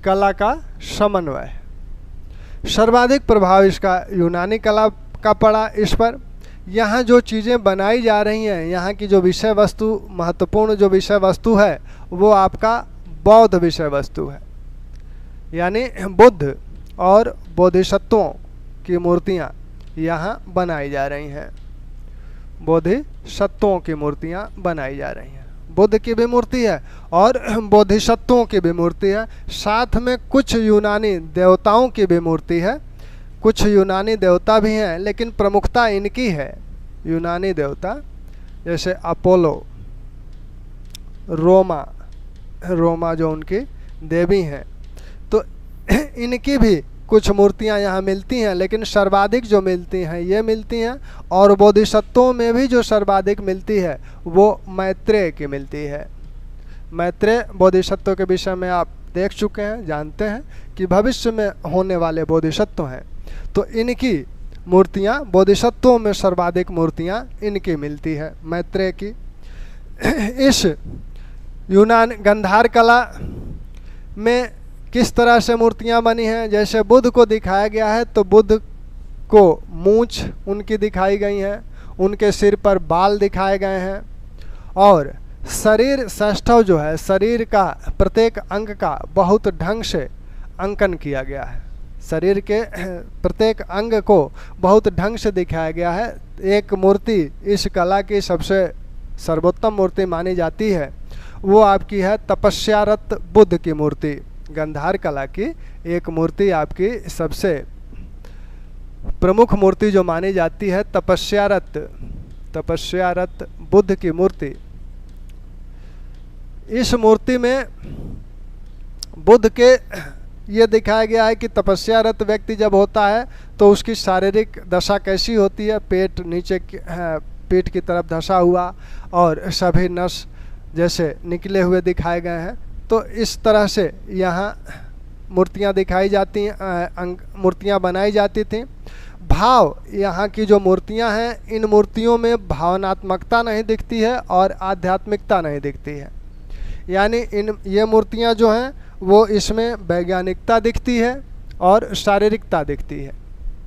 कला का समन्वय है। सर्वाधिक प्रभाव इसका यूनानी कला का पड़ा इस पर। यहाँ जो चीज़ें बनाई जा रही हैं, यहाँ की जो विषय वस्तु, महत्वपूर्ण जो विषय वस्तु है वो आपका बौद्ध विषय वस्तु है। यानी बुद्ध और बोधिसत्वों की मूर्तियाँ यहाँ बनाई जा रही हैं, बोधिसत्वों की मूर्तियाँ बनाई जा रही हैं। बुद्ध की भी मूर्ति है और बोधिसत्वों की भी मूर्ति है, साथ में कुछ यूनानी देवताओं की भी मूर्ति है। कुछ यूनानी देवता भी हैं, लेकिन प्रमुखता इनकी है। यूनानी देवता जैसे अपोलो, रोमा जो उनकी देवी हैं, तो इनकी भी कुछ मूर्तियां यहाँ मिलती हैं, लेकिन सर्वाधिक जो मिलती हैं ये मिलती हैं। और बोधिसत्वों में भी जो सर्वाधिक मिलती है वो मैत्रेय की मिलती है। मैत्रेय बोधिसत्व के विषय में आप देख चुके हैं, जानते हैं कि भविष्य में होने वाले बोधिसत्व हैं। तो इनकी मूर्तियाँ, बोधिसत्वों में सर्वाधिक मूर्तियाँ इनकी मिलती है, मैत्रेय की। इस यूनान गंधार कला में किस तरह से मूर्तियाँ बनी हैं? जैसे बुद्ध को दिखाया गया है, तो बुद्ध को मूंछ उनकी दिखाई गई हैं, उनके सिर पर बाल दिखाए गए हैं, और शरीर सौष्ठव जो है, शरीर का प्रत्येक अंग का बहुत ढंग से अंकन किया गया है। शरीर के प्रत्येक अंग को बहुत ढंग से दिखाया गया है। एक मूर्ति इस कला की सबसे सर्वोत्तम मूर्ति मानी जाती है, वो आपकी है तपस्यारत बुद्ध की मूर्ति। गंधार कला की एक मूर्ति आपकी सबसे प्रमुख मूर्ति जो मानी जाती है, तपस्यारत बुद्ध की मूर्ति। इस मूर्ति में बुद्ध के ये दिखाया गया है कि तपस्यारत व्यक्ति जब होता है तो उसकी शारीरिक दशा कैसी होती है। पेट नीचे पीठ की तरफ धंसा हुआ और सभी नस जैसे निकले हुए दिखाए गए हैं। तो इस तरह से यहाँ मूर्तियाँ दिखाई जाती हैं, मूर्तियाँ बनाई जाती थीं। भाव, यहाँ की जो मूर्तियाँ हैं, इन मूर्तियों में भावनात्मकता नहीं दिखती है और आध्यात्मिकता नहीं दिखती है। यानी ये मूर्तियाँ जो हैं वो इसमें वैज्ञानिकता दिखती है और शारीरिकता दिखती है।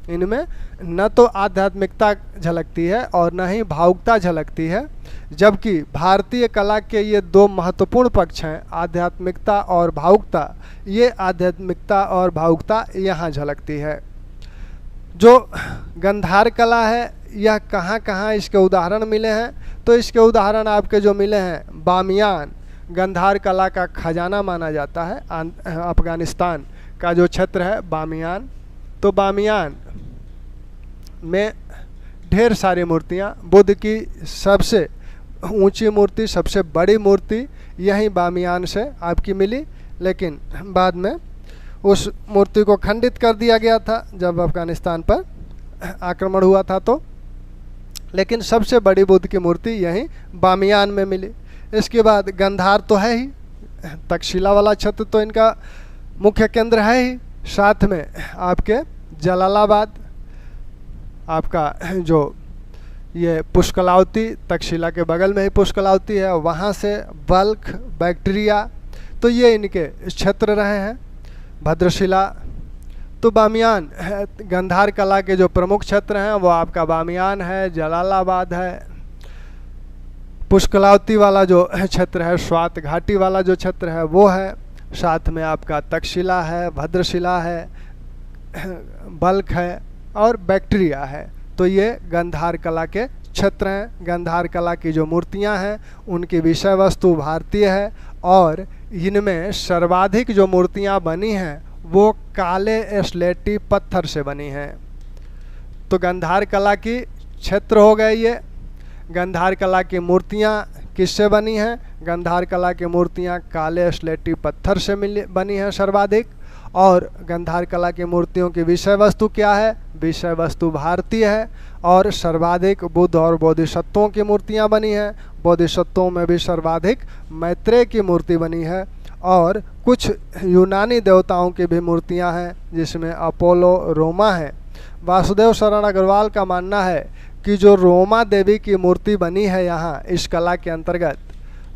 इनमें न तो आध्यात्मिकता झलकती है और न ही भावुकता झलकती है। जबकि भारतीय कला के ये दो महत्वपूर्ण पक्ष हैं, आध्यात्मिकता और भावुकता। ये आध्यात्मिकता और भावुकता यहाँ झलकती है। जो गंधार कला है, यह कहाँ कहाँ इसके उदाहरण मिले हैं? तो इसके उदाहरण आपके जो मिले हैं, बामियान गंधार कला का खजाना माना जाता है। अफगानिस्तान का जो क्षेत्र है बामियान, तो बामियान में ढेर सारी मूर्तियाँ, बुद्ध की सबसे ऊंची मूर्ति, सबसे बड़ी मूर्ति यहीं बामियान से आपकी मिली। लेकिन बाद में उस मूर्ति को खंडित कर दिया गया था जब अफगानिस्तान पर आक्रमण हुआ था। तो लेकिन सबसे बड़ी बुद्ध की मूर्ति यहीं बामियान में मिली। इसके बाद गंधार तो है ही, तक्षशिला वाला क्षेत्र तो इनका मुख्य केंद्र है ही। साथ में आपके जलालाबाद, आपका जो ये पुष्कलावती, तक्षशिला के बगल में ही पुष्कलावती है, वहाँ से बल्ख, बैक्टीरिया, तो ये इनके क्षेत्र रहे हैं। भद्रशिला, तो बामियान, गंधार कला के जो प्रमुख क्षेत्र हैं वो आपका बामियान है, जलालाबाद है, पुष्कलावती वाला जो क्षेत्र है, स्वात घाटी वाला जो क्षेत्र है वो है। साथ में आपका तक्षशिला है, भद्रशिला है, बल्ख है और बैक्टीरिया है। तो ये गंधार कला के क्षेत्र हैं। गंधार कला की जो मूर्तियां हैं उनकी विषय वस्तु भारतीय है और इनमें सर्वाधिक जो मूर्तियां बनी हैं वो काले स्लेटी पत्थर से बनी हैं। तो गंधार कला की क्षेत्र हो गए ये। गंधार कला की मूर्तियाँ किससे बनी हैं? गंधार कला की मूर्तियाँ काले स्लेटी पत्थर से बनी हैं सर्वाधिक। और गंधार कला की मूर्तियों की विषय वस्तु क्या है? विषय वस्तु भारतीय है और सर्वाधिक बुद्ध और बोधिसत्वों की मूर्तियाँ बनी हैं। बोधिसत्वों में भी सर्वाधिक मैत्रेय की मूर्ति बनी है और कुछ यूनानी देवताओं की भी मूर्तियाँ हैं जिसमें अपोलो, रोमा है। वासुदेव शरण अग्रवाल का मानना है कि जो रोमा देवी की मूर्ति बनी है यहाँ इस कला के अंतर्गत,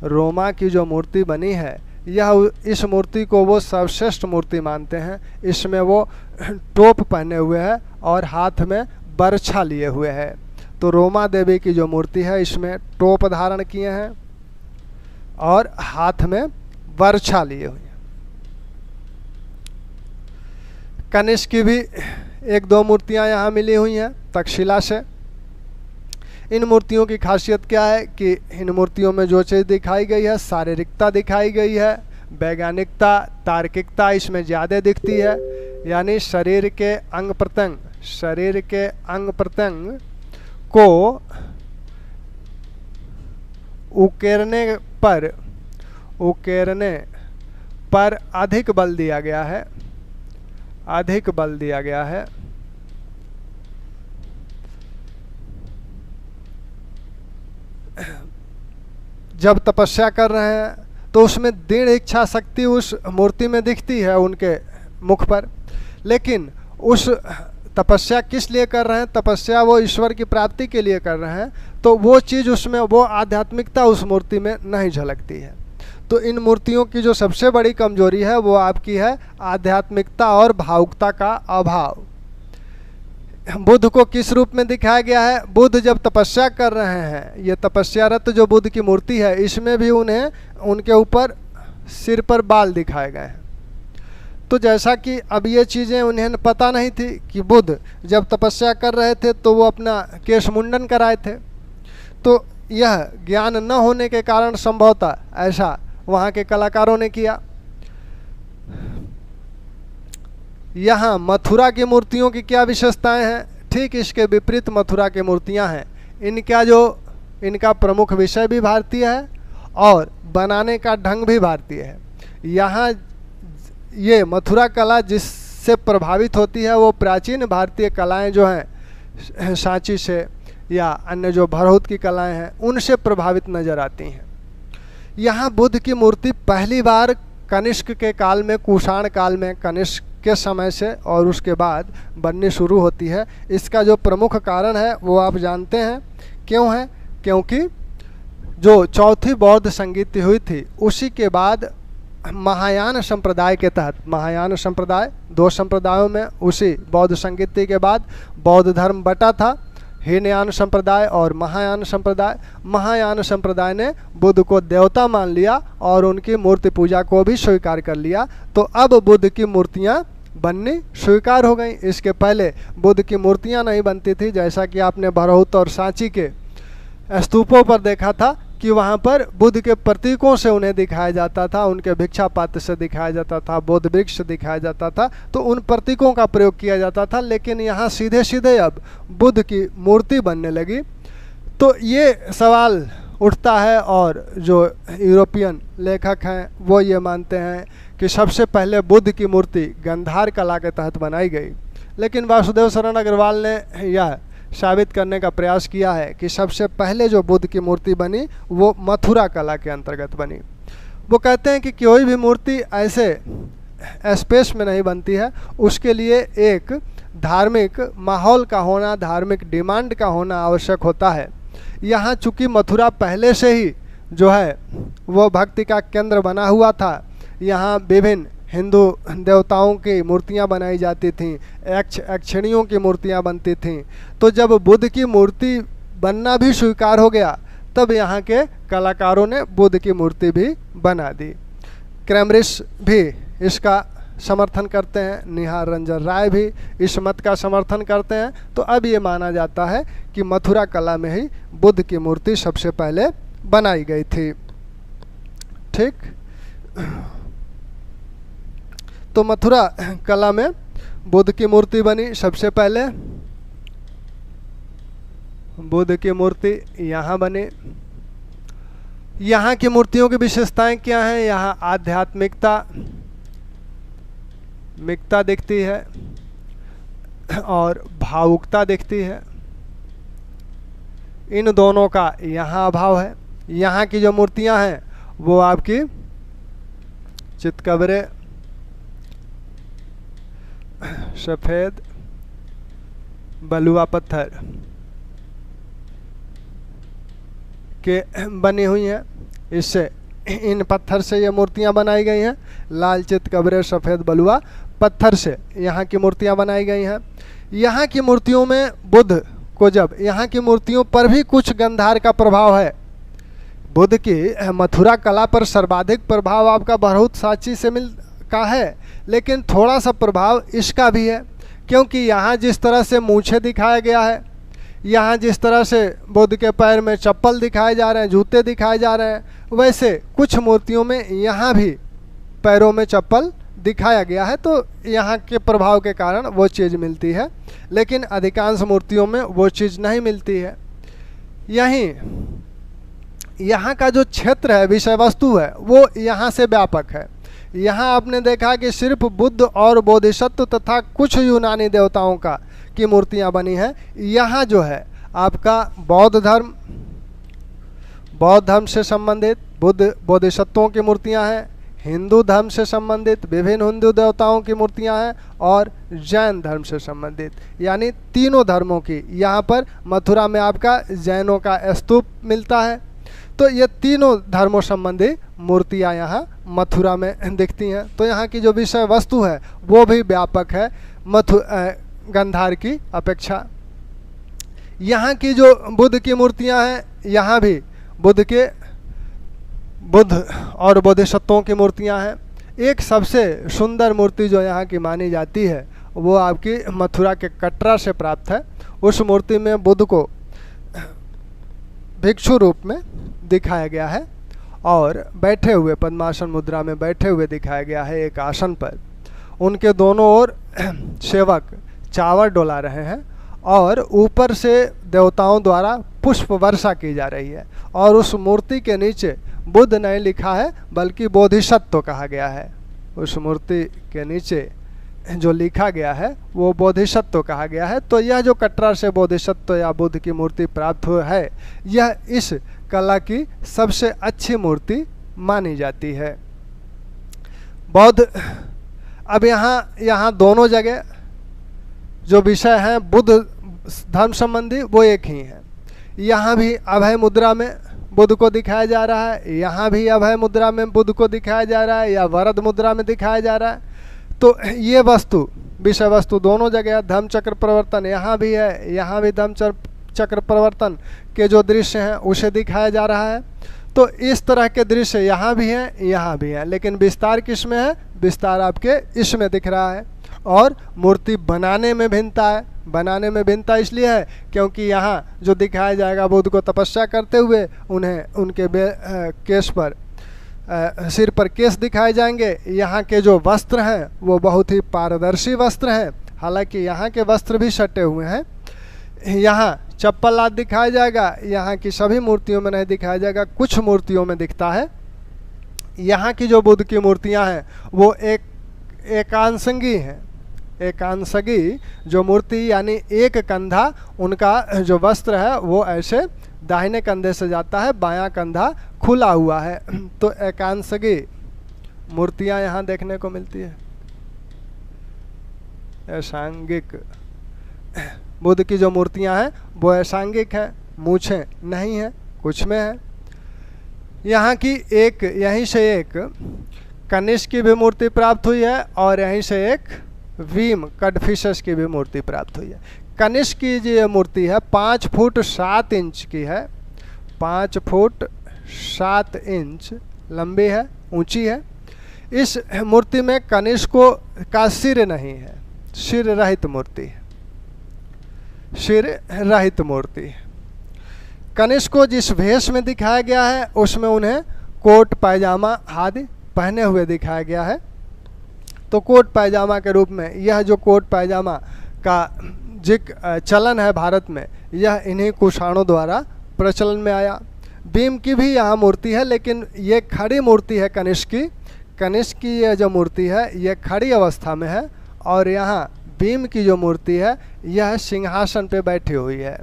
रोमा की जो मूर्ति बनी है, यह इस मूर्ति को वो सर्वश्रेष्ठ मूर्ति मानते हैं। इसमें वो टोप पहने हुए है और हाथ में बरछा लिए हुए है। तो रोमा देवी की जो मूर्ति है इसमें टोप धारण किए हैं। और हाथ में वर्षा लिए हुए हैं। कनिष्क की भी एक दो मूर्तियां यहाँ मिली हुई हैं तक्षशिला से। इन मूर्तियों की खासियत क्या है कि इन मूर्तियों में जो चीज़ दिखाई गई है, शारीरिकता दिखाई गई है, वैज्ञानिकता, तार्किकता इसमें ज़्यादा दिखती है। यानी शरीर के अंग प्रत्यंग को उकेरने पर अधिक बल दिया गया है। जब तपस्या कर रहे हैं तो उसमें दृढ़ इच्छा शक्ति उस मूर्ति में दिखती है उनके मुख पर, लेकिन उस तपस्या किस लिए कर रहे हैं? तपस्या वो ईश्वर की प्राप्ति के लिए कर रहे हैं, तो वो चीज़ उसमें, वो आध्यात्मिकता उस मूर्ति में नहीं झलकती है। तो इन मूर्तियों की जो सबसे बड़ी कमजोरी है वो आपकी है आध्यात्मिकता और भावुकता का अभाव। बुद्ध को किस रूप में दिखाया गया है? बुद्ध जब तपस्या कर रहे हैं, ये तपस्यारत जो बुद्ध की मूर्ति है, इसमें भी उन्हें उनके ऊपर सिर पर बाल दिखाए गए हैं। तो जैसा कि अब ये चीज़ें उन्हें पता नहीं थी कि बुद्ध जब तपस्या कर रहे थे तो वो अपना केश मुंडन कराए थे, तो यह ज्ञान न होने के कारण संभवतः ऐसा वहाँ के कलाकारों ने किया। यहाँ मथुरा की मूर्तियों की क्या विशेषताएं हैं? ठीक इसके विपरीत मथुरा की मूर्तियाँ हैं। इनका प्रमुख विषय भी भारतीय है और बनाने का ढंग भी भारतीय है। यहाँ ये मथुरा कला जिससे प्रभावित होती है वो प्राचीन भारतीय कलाएं जो हैं, सांची से या अन्य जो भरहुत की कलाएं हैं, उनसे प्रभावित नजर आती हैं। यहाँ बुद्ध की मूर्ति पहली बार कनिष्क के काल में, कुषाण काल में, कनिष्क के समय से और उसके बाद बननी शुरू होती है। इसका जो प्रमुख कारण है वो आप जानते हैं क्यों है? क्योंकि जो चौथी बौद्ध संगीति हुई थी उसी के बाद महायान संप्रदाय के तहत, महायान संप्रदाय 2 संप्रदायों में, उसी बौद्ध संगीति के बाद बौद्ध धर्म बटा था, हीनयान संप्रदाय और महायान संप्रदाय। महायान संप्रदाय ने बुद्ध को देवता मान लिया और उनकी मूर्ति पूजा को भी स्वीकार कर लिया। तो अब बुद्ध की मूर्तियां बननी स्वीकार हो गई। इसके पहले बुद्ध की मूर्तियां नहीं बनती थी, जैसा कि आपने भरहुत और सांची के स्तूपों पर देखा था कि वहाँ पर बुद्ध के प्रतीकों से उन्हें दिखाया जाता था, उनके भिक्षा पात्र से दिखाया जाता था, बोध वृक्ष से दिखाया जाता था, तो उन प्रतीकों का प्रयोग किया जाता था। लेकिन यहाँ सीधे सीधे अब बुद्ध की मूर्ति बनने लगी। तो ये सवाल उठता है और जो यूरोपियन लेखक हैं वो ये मानते हैं कि सबसे पहले बुद्ध की मूर्ति गंधार कला के तहत बनाई गई, लेकिन वासुदेव शरण अग्रवाल ने यह साबित करने का प्रयास किया है कि सबसे पहले जो बुद्ध की मूर्ति बनी वो मथुरा कला के अंतर्गत बनी। वो कहते हैं कि कोई भी मूर्ति ऐसे स्पेस में नहीं बनती है, उसके लिए एक धार्मिक माहौल का होना, धार्मिक डिमांड का होना आवश्यक होता है। यहाँ चूँकि मथुरा पहले से ही जो है वो भक्ति का केंद्र बना हुआ था, यहाँ विभिन्न हिंदू देवताओं की मूर्तियां बनाई जाती थीं, यक्षिणियों की मूर्तियां बनती थीं। तो जब बुद्ध की मूर्ति बनना भी स्वीकार हो गया तब यहाँ के कलाकारों ने बुद्ध की मूर्ति भी बना दी। क्रैमरिस भी इसका समर्थन करते हैं, निहार रंजन राय भी इस मत का समर्थन करते हैं। तो अब ये माना जाता है कि मथुरा कला में ही बुद्ध की मूर्ति सबसे पहले बनाई गई थी। ठीक, तो मथुरा कला में बुद्ध की मूर्ति बनी सबसे पहले। बुद्ध की मूर्ति यहाँ बनी। यहाँ की मूर्तियों की विशेषताएं क्या हैं? यहाँ आध्यात्मिकता दिखती है और भावुकता दिखती है। इन दोनों का यहाँ अभाव है। यहाँ की जो मूर्तियाँ हैं वो आपकी चितकबरे, सफ़ेद बलुआ पत्थर के बनी हुई हैं। इससे इन पत्थर से ये मूर्तियां बनाई गई हैं। लाल चितकबरे सफ़ेद बलुआ पत्थर से यहाँ की मूर्तियां बनाई गई हैं। यहाँ की मूर्तियों में बुद्ध को, जब यहाँ की मूर्तियों पर भी कुछ गंधार का प्रभाव है, बुद्ध की मथुरा कला पर सर्वाधिक प्रभाव आपका बहुत साची से मिल का है, लेकिन थोड़ा सा प्रभाव इसका भी है, क्योंकि यहाँ जिस तरह से मूछें दिखाया गया है, यहाँ जिस तरह से बुद्ध के पैर में चप्पल दिखाए जा रहे हैं, जूते दिखाए जा रहे हैं, वैसे कुछ मूर्तियों में यहाँ भी पैरों में चप्पल दिखाया गया है, तो यहाँ के प्रभाव के कारण वो चीज़ मिलती है, लेकिन अधिकांश मूर्तियों में वो चीज़ नहीं मिलती है। यहीं यहाँ का जो क्षेत्र है, विषय वस्तु है, वो यहाँ से व्यापक है। यहाँ आपने देखा कि सिर्फ बुद्ध और बोधिसत्व तथा कुछ यूनानी देवताओं की मूर्तियाँ बनी हैं। यहाँ जो है आपका बौद्ध धर्म से संबंधित बुद्ध बोधिसत्वों की मूर्तियाँ हैं, हिंदू धर्म से संबंधित विभिन्न हिंदू देवताओं की मूर्तियां हैं, और जैन धर्म से संबंधित, यानी तीनों धर्मों की। यहाँ पर मथुरा में आपका जैनों का स्तूप मिलता है। तो ये तीनों धर्मों संबंधी मूर्तियाँ यहाँ मथुरा में दिखती हैं। तो यहाँ की जो विषय वस्तु है वो भी व्यापक है गंधार की अपेक्षा। यहाँ की जो बुद्ध की मूर्तियाँ हैं, यहाँ भी बुद्ध और बोधिसत्वों की मूर्तियां हैं। एक सबसे सुंदर मूर्ति जो यहाँ की मानी जाती है वो आपकी मथुरा के कटरा से प्राप्त है। उस मूर्ति में बुद्ध को भिक्षु रूप में दिखाया गया है और बैठे हुए पद्मासन मुद्रा में बैठे हुए दिखाया गया है एक आसन पर। उनके दोनों ओर सेवक चावल डोला रहे हैं और ऊपर से देवताओं द्वारा पुष्प वर्षा की जा रही है, और उस मूर्ति के नीचे बुद्ध नहीं लिखा है बल्कि बोधिसत्व कहा गया है। उस मूर्ति के नीचे जो लिखा गया है वो बोधिसत्व कहा गया है। तो यह जो कटरा से बोधिसत्व या बुद्ध की मूर्ति प्राप्त हुई है, यह इस कला की सबसे अच्छी मूर्ति मानी जाती है। बौद्ध अब यहाँ दोनों जगह जो विषय हैं बुद्ध धर्म संबंधी वो एक ही है। यहाँ भी अभय मुद्रा में बुद्ध को दिखाया जा रहा है, यहाँ भी अभय मुद्रा में बुद्ध को दिखाया जा रहा है, या वरद मुद्रा में दिखाया जा रहा है। तो ये वस्तु विषय वस्तु दोनों जगह, धम्म चक्र प्रवर्तन यहाँ भी है, यहाँ भी धम्म चक्र प्रवर्तन के जो दृश्य हैं उसे दिखाया जा रहा है। तो इस तरह के दृश्य यहाँ भी हैं, यहाँ भी हैं, लेकिन विस्तार किस में है? विस्तार आपके इसमें दिख रहा है। और मूर्ति बनाने में भिन्नता है। बनाने में भिन्नता इसलिए है क्योंकि यहाँ जो दिखाया जाएगा बुद्ध को तपस्या करते हुए, उन्हें उनके केश पर सिर पर केश दिखाए जाएंगे। यहाँ के जो वस्त्र हैं वो बहुत ही पारदर्शी वस्त्र हैं, हालांकि यहाँ के वस्त्र भी सटे हुए हैं। यहाँ चप्पल आदि दिखाया जाएगा, यहाँ की सभी मूर्तियों में नहीं दिखाया जाएगा, कुछ मूर्तियों में दिखता है। यहाँ की जो बुद्ध की मूर्तियाँ हैं वो एकांसंगी हैं। एकांसगी जो मूर्ति यानी एक कंधा, उनका जो वस्त्र है वो ऐसे दाहिने कंधे से जाता है, बायां कंधा खुला हुआ है। तो एकांसगी मूर्तियां यहाँ देखने को मिलती है। ऐसांगिक बुद्ध की जो मूर्तियां हैं वो ऐसांगिक हैं, मूछें नहीं हैं, कुछ में है। यहाँ की यहीं से एक कनिष्क की भी मूर्ति प्राप्त हुई है, और यहीं से एक वीम कडफिशस की भी मूर्ति प्राप्त हुई है। कनिष्क की जो मूर्ति है 5 फुट 7 इंच की है, 5 फुट 7 इंच लंबी है, ऊंची है। इस मूर्ति में कनिष्क का सिर नहीं है, सिर रहित मूर्ति है, सिर रहित मूर्ति। कनिष्क को जिस भेष में दिखाया गया है उसमें उन्हें कोट पायजामा आदि पहने हुए दिखाया गया है। तो कोट पायजामा के रूप में यह जो कोट पायजामा का चलन है भारत में, यह इन्हीं कुषाणों द्वारा प्रचलन में आया। भीम की भी यहाँ मूर्ति है, लेकिन ये खड़ी मूर्ति है कनिष्क की। कनिष्क की यह जो मूर्ति है यह खड़ी अवस्था में है, और यहाँ भीम की जो मूर्ति है यह सिंहासन पे बैठी हुई है,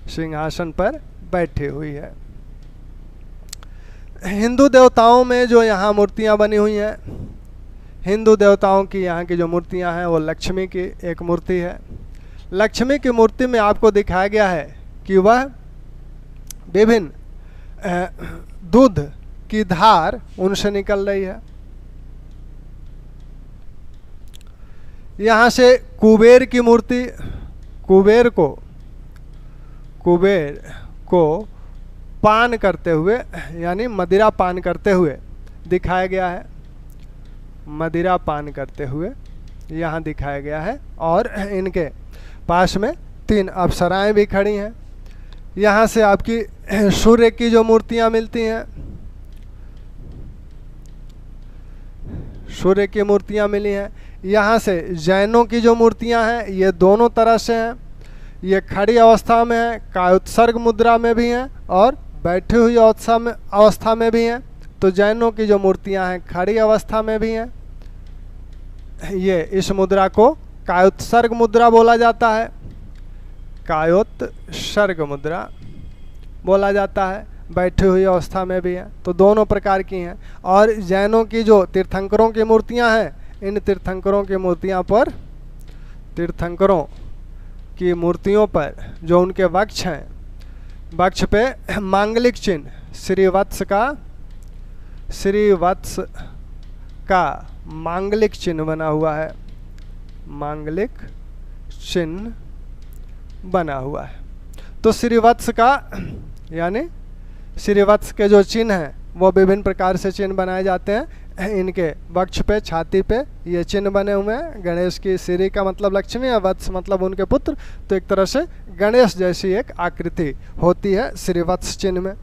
सिंहासन पर बैठी हुई है। हिंदू देवताओं में जो यहाँ मूर्तियाँ बनी हुई हैं, हिंदू देवताओं की यहाँ की जो मूर्तियाँ हैं वो लक्ष्मी की एक मूर्ति है। लक्ष्मी की मूर्ति में आपको दिखाया गया है कि वह विभिन्न दूध की धार उनसे निकल रही है। यहाँ से कुबेर की मूर्ति, कुबेर को पान करते हुए यानी मदिरा पान करते हुए दिखाया गया है, मदिरा पान करते हुए यहाँ दिखाया गया है। और इनके पास में 3 अप्सराएं भी खड़ी हैं। यहाँ से आपकी सूर्य की जो मूर्तियाँ मिलती हैं, सूर्य की मूर्तियाँ मिली हैं। यहाँ से जैनों की जो मूर्तियाँ हैं ये दोनों तरह से हैं, ये खड़ी अवस्था में है, कायोत्सर्ग मुद्रा में भी हैं और बैठी हुई अवस्था में भी हैं। तो जैनों की जो मूर्तियाँ हैं खड़ी अवस्था में भी हैं। ये इस मुद्रा को कायोत्सर्ग मुद्रा बोला जाता है, कायोत्सर्ग मुद्रा बोला जाता है, बैठी हुई अवस्था में भी है। तो दोनों प्रकार की हैं। और जैनों की जो तीर्थंकरों की मूर्तियां हैं, इन तीर्थंकरों की मूर्तियां पर, तीर्थंकरों की मूर्तियों पर जो उनके वक्ष हैं, वक्ष पे मांगलिक चिन्ह श्रीवत्स का मांगलिक चिन्ह बना हुआ है, मांगलिक चिन्ह बना हुआ है। तो श्रीवत्स का यानी श्रीवत्स के जो चिन्ह हैं वो विभिन्न प्रकार से चिन्ह बनाए जाते हैं। इनके वक्ष पे, छाती पे ये चिन्ह बने हुए हैं। गणेश की श्री का मतलब लक्ष्मी है, वत्स मतलब उनके पुत्र, तो एक तरह से गणेश जैसी एक आकृति होती है श्रीवत्स चिन्ह में।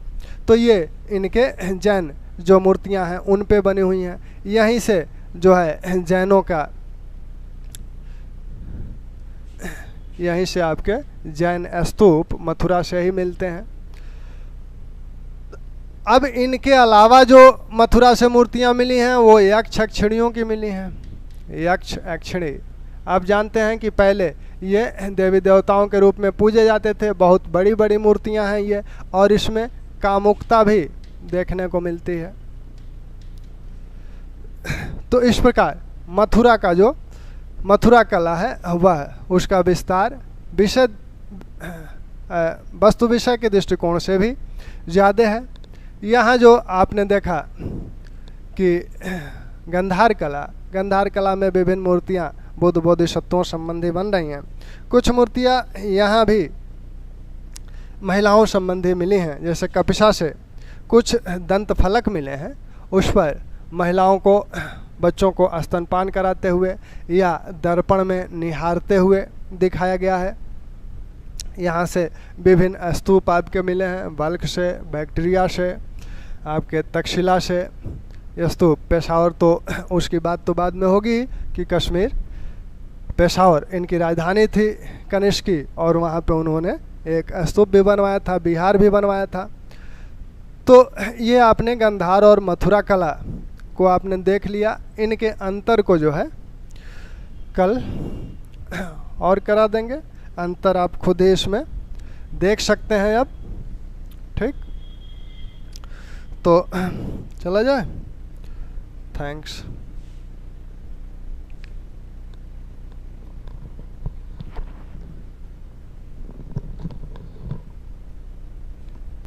तो ये इनके जैन जो मूर्तियां हैं उन पे बनी हुई हैं। यहीं से जो है जैनों का, यहीं से आपके जैन स्तूप मथुरा से ही मिलते हैं। अब इनके अलावा जो मथुरा से मूर्तियां मिली हैं वो यक्ष अक्षिणियों की मिली हैं। यक्ष अक्षिणी आप जानते हैं कि पहले ये देवी देवताओं के रूप में पूजे जाते थे। बहुत बड़ी बड़ी मूर्तियां हैं ये, और इसमें कामुकता भी देखने को मिलती है। तो इस प्रकार मथुरा का जो मथुरा कला है वह, उसका विस्तार विषय वस्तु विषय के दृष्टिकोण से भी ज़्यादा है। यहाँ जो आपने देखा कि गंधार कला में विभिन्न मूर्तियाँ बुद्ध बोधिसत्वों संबंधी बन रही हैं। कुछ मूर्तियाँ यहाँ भी महिलाओं संबंधी मिली हैं, जैसे कपिशा से कुछ दंत फलक मिले हैं, उस पर महिलाओं को, बच्चों को स्तनपान कराते हुए या दर्पण में निहारते हुए दिखाया गया है। यहाँ से विभिन्न स्तूप आपके मिले हैं, बल्क से, बैक्टीरिया से, आपके तक्षशिला से। ये स्तूप पेशावर, तो उसकी बात तो बाद में होगी कि कश्मीर, पेशावर इनकी राजधानी थी कनिष्क की, और वहाँ पे उन्होंने एक स्तूप भी बनवाया था, विहार भी बनवाया था। तो ये आपने गंधार और मथुरा कला को आपने देख लिया। इनके अंतर को जो है कल और करा देंगे। अंतर आप खुद ही इसमें देख सकते हैं अब। ठीक, तो चला जाए। थैंक्स।